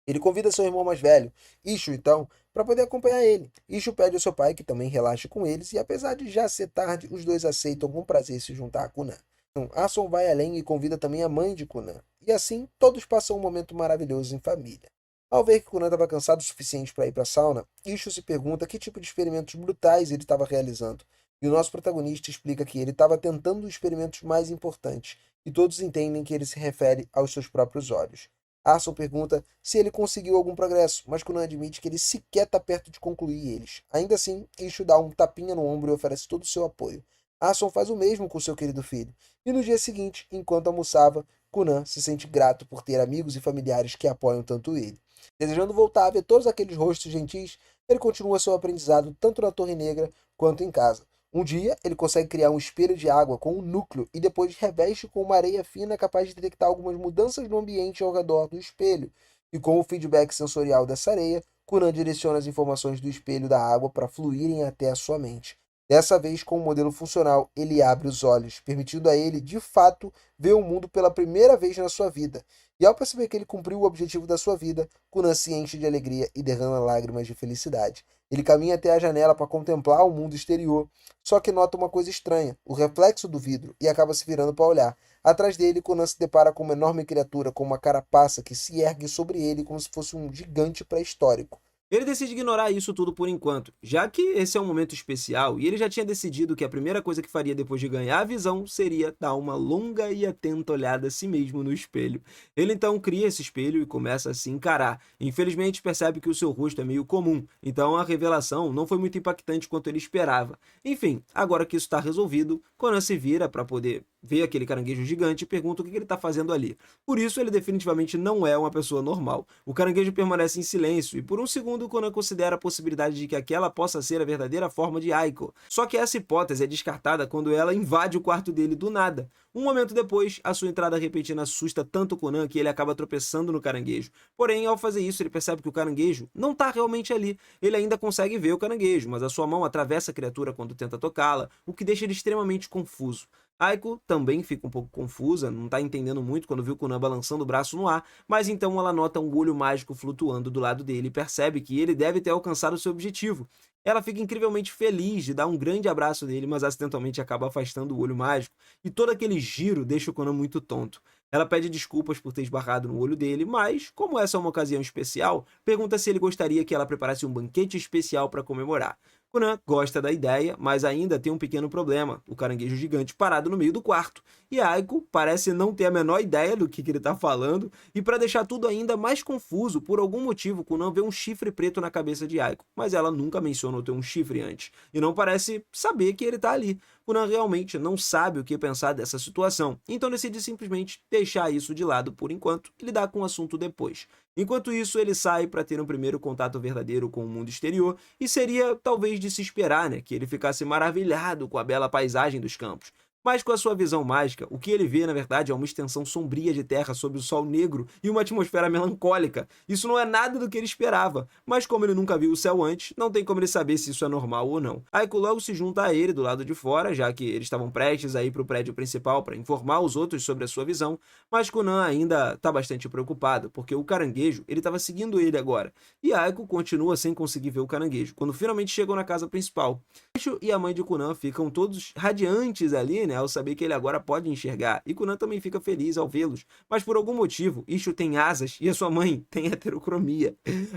Ele convida seu irmão mais velho, Ishu, então, para poder acompanhar ele. Ishu pede ao seu pai que também relaxe com eles, e apesar de já ser tarde, os dois aceitam com prazer se juntar a Kunan. Então, Ason vai além e convida também a mãe de Kunan. E assim, todos passam um momento maravilhoso em família. Ao ver que Conan estava cansado o suficiente para ir para a sauna, Ishu se pergunta que tipo de experimentos brutais ele estava realizando. E o nosso protagonista explica que ele estava tentando os experimentos mais importantes, e todos entendem que ele se refere aos seus próprios olhos. Arson pergunta se ele conseguiu algum progresso, mas Conan admite que ele sequer está perto de concluir eles. Ainda assim, Ishu dá um tapinha no ombro e oferece todo o seu apoio. Arson faz o mesmo com seu querido filho. E no dia seguinte, enquanto almoçava, Conan se sente grato por ter amigos e familiares que apoiam tanto ele. Desejando voltar a ver todos aqueles rostos gentis, ele continua seu aprendizado tanto na Torre Negra quanto em casa. Um dia, ele consegue criar um espelho de água com um núcleo e depois reveste com uma areia fina capaz de detectar algumas mudanças no ambiente ao redor do espelho. E com o feedback sensorial dessa areia, Conan direciona as informações do espelho da água para fluírem até a sua mente. Dessa vez, com o modelo funcional, ele abre os olhos, permitindo a ele, de fato, ver o mundo pela primeira vez na sua vida. E ao perceber que ele cumpriu o objetivo da sua vida, Conan se enche de alegria e derrama lágrimas de felicidade. Ele caminha até a janela para contemplar o mundo exterior, só que nota uma coisa estranha, o reflexo do vidro, e acaba se virando para olhar. Atrás dele, Conan se depara com uma enorme criatura com uma carapaça que se ergue sobre ele como se fosse um gigante pré-histórico. Ele decide ignorar isso tudo por enquanto, já que esse é um momento especial e ele já tinha decidido que a primeira coisa que faria depois de ganhar a visão seria dar uma longa e atenta olhada a si mesmo no espelho. Ele então cria esse espelho e começa a se encarar. Infelizmente percebe que o seu rosto é meio comum, então a revelação não foi muito impactante quanto ele esperava. Enfim, agora que isso está resolvido, Conan se vira para poder ver aquele caranguejo gigante e pergunta o que ele está fazendo ali. Por isso, ele definitivamente não é uma pessoa normal. O caranguejo permanece em silêncio e por um segundo Conan considera a possibilidade de que aquela possa ser a verdadeira forma de Aiko. Só que essa hipótese é descartada quando ela invade o quarto dele do nada. Um momento depois, a sua entrada repentina assusta tanto Conan que ele acaba tropeçando no caranguejo. Porém, ao fazer isso, ele percebe que o caranguejo não está realmente ali. Ele ainda consegue ver o caranguejo, mas a sua mão atravessa a criatura quando tenta tocá-la, o que deixa ele extremamente confuso. Aiko também fica um pouco confusa, não tá entendendo muito quando viu Conan balançando o braço no ar, mas então ela nota um olho mágico flutuando do lado dele e percebe que ele deve ter alcançado seu objetivo. Ela fica incrivelmente feliz de dar um grande abraço nele, mas acidentalmente acaba afastando o olho mágico, e todo aquele giro deixa o Conan muito tonto. Ela pede desculpas por ter esbarrado no olho dele, mas, como essa é uma ocasião especial, pergunta se ele gostaria que ela preparasse um banquete especial para comemorar. Conan gosta da ideia, mas ainda tem um pequeno problema, o caranguejo gigante parado no meio do quarto. E Aiko parece não ter a menor ideia do que ele está falando, e para deixar tudo ainda mais confuso, por algum motivo Conan vê um chifre preto na cabeça de Aiko, mas ela nunca mencionou ter um chifre antes, e não parece saber que ele está ali. Conan realmente não sabe o que pensar dessa situação, então decide simplesmente deixar isso de lado por enquanto e lidar com o assunto depois. Enquanto isso, ele sai para ter um primeiro contato verdadeiro com o mundo exterior, e seria talvez de se esperar, né, que ele ficasse maravilhado com a bela paisagem dos campos. Mas com a sua visão mágica, o que ele vê na verdade é uma extensão sombria de terra sob o sol negro e uma atmosfera melancólica. Isso não é nada do que ele esperava, mas como ele nunca viu o céu antes, não tem como ele saber se isso é normal ou não. Aiko logo se junta a ele do lado de fora, já que eles estavam prestes a ir para o prédio principal para informar os outros sobre a sua visão, mas Conan ainda está bastante preocupado, porque o caranguejo ele estava seguindo ele agora, e Aiko continua sem conseguir ver o caranguejo, quando finalmente chegam na casa principal. Ishu e a mãe de Conan ficam todos radiantes ali, né, ao saber que ele agora pode enxergar, e Conan também fica feliz ao vê-los, mas por algum motivo, Ishu tem asas e a sua mãe tem heterocromia.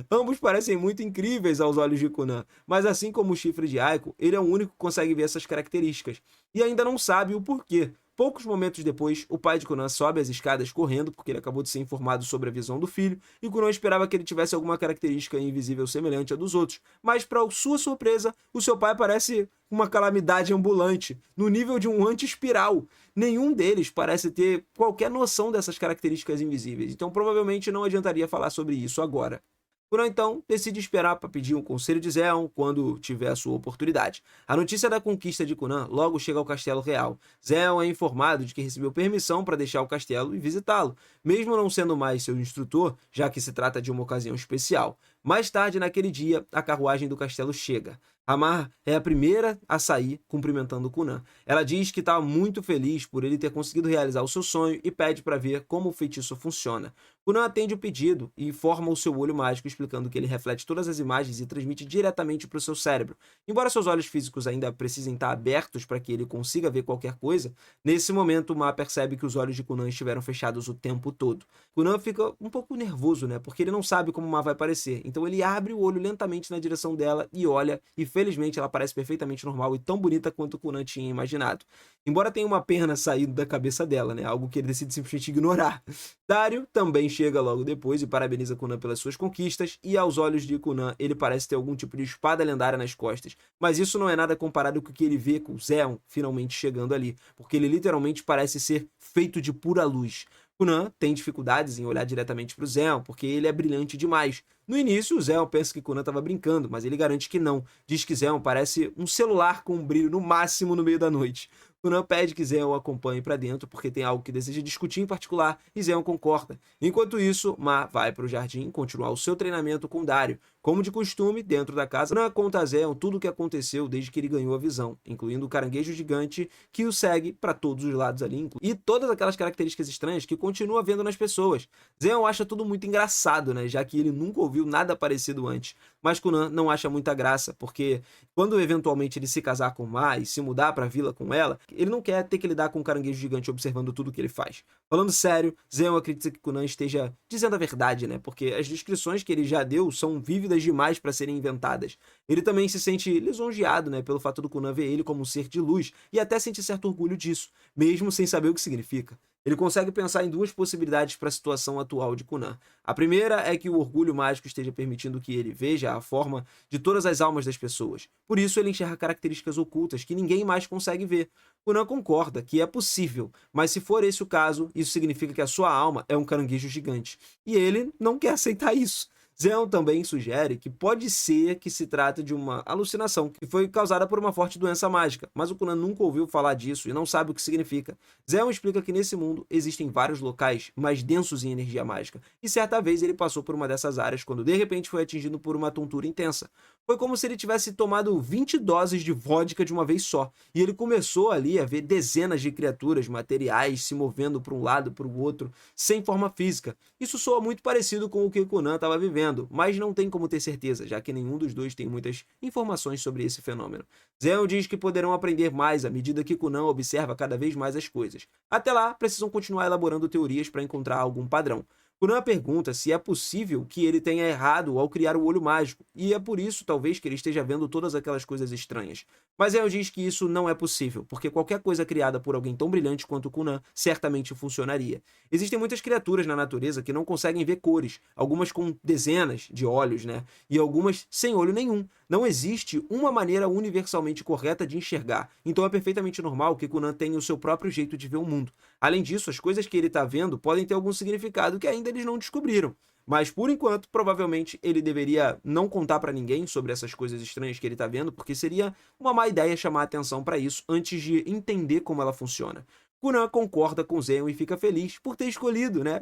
Ambos parecem muito incríveis aos olhos de Conan, mas assim como o chifre de Aiko, ele é o único que consegue ver essas características, e ainda não sabe o porquê. Poucos momentos depois, o pai de Conan sobe as escadas correndo, porque ele acabou de ser informado sobre a visão do filho, e Conan esperava que ele tivesse alguma característica invisível semelhante à dos outros. Mas, para sua surpresa, o seu pai parece uma calamidade ambulante, no nível de um anti-espiral. Nenhum deles parece ter qualquer noção dessas características invisíveis, então provavelmente não adiantaria falar sobre isso agora. Conan então decide esperar para pedir um conselho de Zeon quando tiver a sua oportunidade. A notícia da conquista de Conan logo chega ao castelo real. Zeon é informado de que recebeu permissão para deixar o castelo e visitá-lo, mesmo não sendo mais seu instrutor, já que se trata de uma ocasião especial. Mais tarde naquele dia, a carruagem do castelo chega. Amar é a primeira a sair, cumprimentando Kunan. Ela diz que está muito feliz por ele ter conseguido realizar o seu sonho e pede para ver como o feitiço funciona. Kunan atende o pedido e forma o seu olho mágico, explicando que ele reflete todas as imagens e transmite diretamente para o seu cérebro. Embora seus olhos físicos ainda precisem estar abertos para que ele consiga ver qualquer coisa, nesse momento Ma percebe que os olhos de Kunan estiveram fechados o tempo todo. Kunan fica um pouco nervoso, né? Porque ele não sabe como Ma vai aparecer. Então ele abre o olho lentamente na direção dela e olha, e felizmente ela parece perfeitamente normal e tão bonita quanto Kunan tinha imaginado. Embora tenha uma perna saindo da cabeça dela, né? Algo que ele decide simplesmente ignorar. Dario também chega logo depois e parabeniza Kunan pelas suas conquistas, e aos olhos de Kunan ele parece ter algum tipo de espada lendária nas costas, mas isso não é nada comparado com o que ele vê com Zeon finalmente chegando ali, porque ele literalmente parece ser feito de pura luz. Kunan tem dificuldades em olhar diretamente para o Zeon, porque ele é brilhante demais. No início, o Zeon pensa que Kunan estava brincando, mas ele garante que não. Diz que Zeon parece um celular com um brilho no máximo no meio da noite. Kunan pede que Zeon o acompanhe para dentro porque tem algo que deseja discutir em particular e Zeon concorda. Enquanto isso, Ma vai para o jardim continuar o seu treinamento com Dario. Como de costume, dentro da casa, Kunan conta a Zeon tudo o que aconteceu desde que ele ganhou a visão, incluindo o caranguejo gigante que o segue para todos os lados ali, e todas aquelas características estranhas que continua vendo nas pessoas. Zeon acha tudo muito engraçado, né, já que ele nunca ouviu nada parecido antes. Mas Kunan não acha muita graça, porque quando eventualmente ele se casar com Ma e se mudar para a vila com ela, ele não quer ter que lidar com um caranguejo gigante observando tudo que ele faz. Falando sério, Zeon acredita que Kunan esteja dizendo a verdade, né? Porque as descrições que ele já deu são vívidas demais para serem inventadas. Ele também se sente lisonjeado, né, pelo fato do Kunan ver ele como um ser de luz e até sente certo orgulho disso, mesmo sem saber o que significa. Ele consegue pensar em duas possibilidades para a situação atual de Kunan. A primeira é que o orgulho mágico esteja permitindo que ele veja a forma de todas as almas das pessoas. Por isso ele enxerga características ocultas que ninguém mais consegue ver. Kunan concorda que é possível, mas se for esse o caso, isso significa que a sua alma é um caranguejo gigante. E ele não quer aceitar isso. Zeon também sugere que pode ser que se trata de uma alucinação que foi causada por uma forte doença mágica, mas o Kunan nunca ouviu falar disso e não sabe o que significa. Zeon explica que nesse mundo existem vários locais mais densos em energia mágica, e certa vez ele passou por uma dessas áreas quando de repente foi atingido por uma tontura intensa. Foi como se ele tivesse tomado 20 doses de vodka de uma vez só, e ele começou ali a ver dezenas de criaturas materiais se movendo para um lado para o outro, sem forma física. Isso soa muito parecido com o que Kunan estava vivendo, mas não tem como ter certeza, já que nenhum dos dois tem muitas informações sobre esse fenômeno. Zeon diz que poderão aprender mais à medida que Kunan observa cada vez mais as coisas. Até lá, precisam continuar elaborando teorias para encontrar algum padrão. Kunan pergunta se é possível que ele tenha errado ao criar o olho mágico, e é por isso, talvez, que ele esteja vendo todas aquelas coisas estranhas. Mas Zeon diz que isso não é possível, porque qualquer coisa criada por alguém tão brilhante quanto Kunan certamente funcionaria. Existem muitas criaturas na natureza que não conseguem ver cores, algumas com dezenas de olhos, né? E algumas sem olho nenhum. Não existe uma maneira universalmente correta de enxergar, então é perfeitamente normal que Kunan tenha o seu próprio jeito de ver o mundo. Além disso, as coisas que ele está vendo podem ter algum significado que ainda eles não descobriram. Mas, por enquanto, provavelmente ele deveria não contar para ninguém sobre essas coisas estranhas que ele está vendo, porque seria uma má ideia chamar atenção para isso antes de entender como ela funciona. Kunan concorda com Zeon e fica feliz por ter escolhido, né?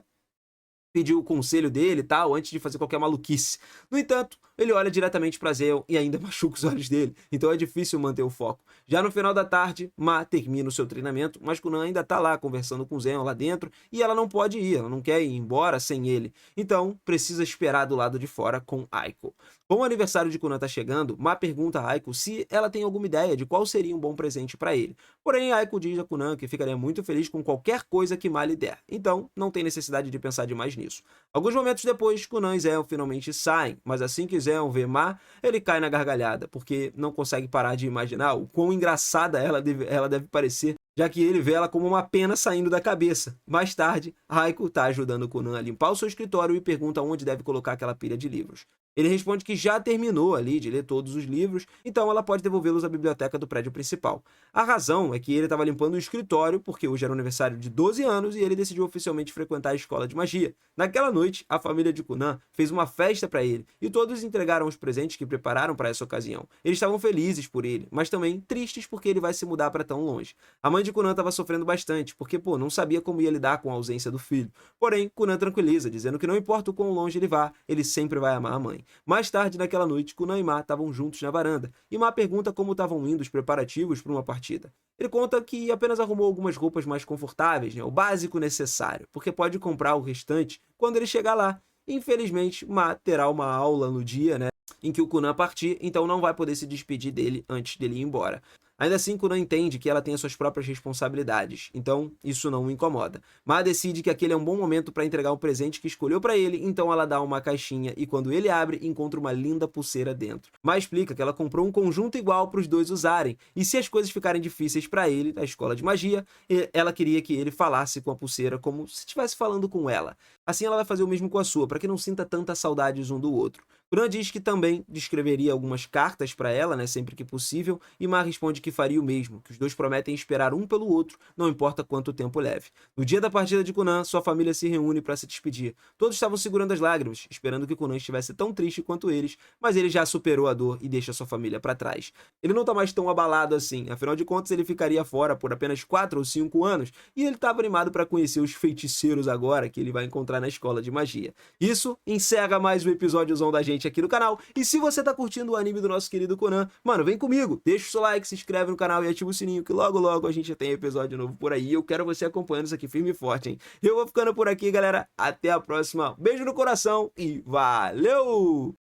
Pediu o conselho dele e tal, antes de fazer qualquer maluquice. No entanto, ele olha diretamente para Zeon e ainda machuca os olhos dele, então é difícil manter o foco. Já no final da tarde, Ma termina o seu treinamento, mas Kunan ainda tá lá conversando com Zeon lá dentro e ela não pode ir, ela não quer ir embora sem ele. Então, precisa esperar do lado de fora com Aiko. Como o aniversário de Kunan tá chegando, Ma pergunta a Aiko se ela tem alguma ideia de qual seria um bom presente para ele. Porém, Aiko diz a Kunan que ficaria muito feliz com qualquer coisa que Ma lhe der, então não tem necessidade de pensar demais nisso. Alguns momentos depois, Kunan e Zeon finalmente saem, mas assim que Zeon vê Ma, ele cai na gargalhada, porque não consegue parar de imaginar o quão engraçada ela deve parecer, já que ele vê ela como uma pena saindo da cabeça. Mais tarde, Aiko está ajudando Kunan a limpar o seu escritório e pergunta onde deve colocar aquela pilha de livros. Ele responde que já terminou ali de ler todos os livros, então ela pode devolvê-los à biblioteca do prédio principal. A razão é que ele estava limpando o escritório porque hoje era o aniversário de 12 anos e ele decidiu oficialmente frequentar a escola de magia. Naquela noite, a família de Kunan fez uma festa para ele e todos entregaram os presentes que prepararam para essa ocasião. Eles estavam felizes por ele, mas também tristes porque ele vai se mudar para tão longe. A mãe de Kunan estava sofrendo bastante porque, não sabia como ia lidar com a ausência do filho. Porém, Kunan tranquiliza, dizendo que não importa o quão longe ele vá, ele sempre vai amar a mãe. ordem. Mais tarde naquela noite, Kunan e Ma estavam juntos na varanda, e Ma pergunta como estavam indo os preparativos para uma partida. Ele conta que apenas arrumou algumas roupas mais confortáveis, né, o básico necessário, porque pode comprar o restante quando ele chegar lá. Infelizmente, Ma terá uma aula no dia, né, em que o Kunan partir, então não vai poder se despedir dele antes dele ir embora. Ainda assim, Kunan entende que ela tem as suas próprias responsabilidades, então isso não o incomoda. Ma decide que aquele é um bom momento para entregar um presente que escolheu para ele, então ela dá uma caixinha e quando ele abre, encontra uma linda pulseira dentro. Ma explica que ela comprou um conjunto igual para os dois usarem, e se as coisas ficarem difíceis para ele, na escola de magia, ela queria que ele falasse com a pulseira como se estivesse falando com ela. Assim ela vai fazer o mesmo com a sua, para que não sinta tanta saudades um do outro. Kunan diz que também descreveria algumas cartas para ela, né, sempre que possível, e Ma responde que faria o mesmo, que os dois prometem esperar um pelo outro, não importa quanto tempo leve. No dia da partida de Kunan, sua família se reúne para se despedir. Todos estavam segurando as lágrimas, esperando que Kunan estivesse tão triste quanto eles, mas ele já superou a dor e deixa sua família para trás. Ele não está mais tão abalado assim, afinal de contas ele ficaria fora por apenas 4 ou 5 anos, e ele estava animado para conhecer os feiticeiros agora que ele vai encontrar na escola de magia. Isso encerra mais um episódiozão da gente aqui no canal, e se você tá curtindo o anime do nosso querido Conan, mano, vem comigo, deixa o seu like, se inscreve no canal e ativa o sininho que logo logo a gente já tem episódio novo por aí, eu quero você acompanhando isso aqui firme e forte, hein? Eu vou ficando por aqui, galera, até a próxima, beijo no coração e valeu!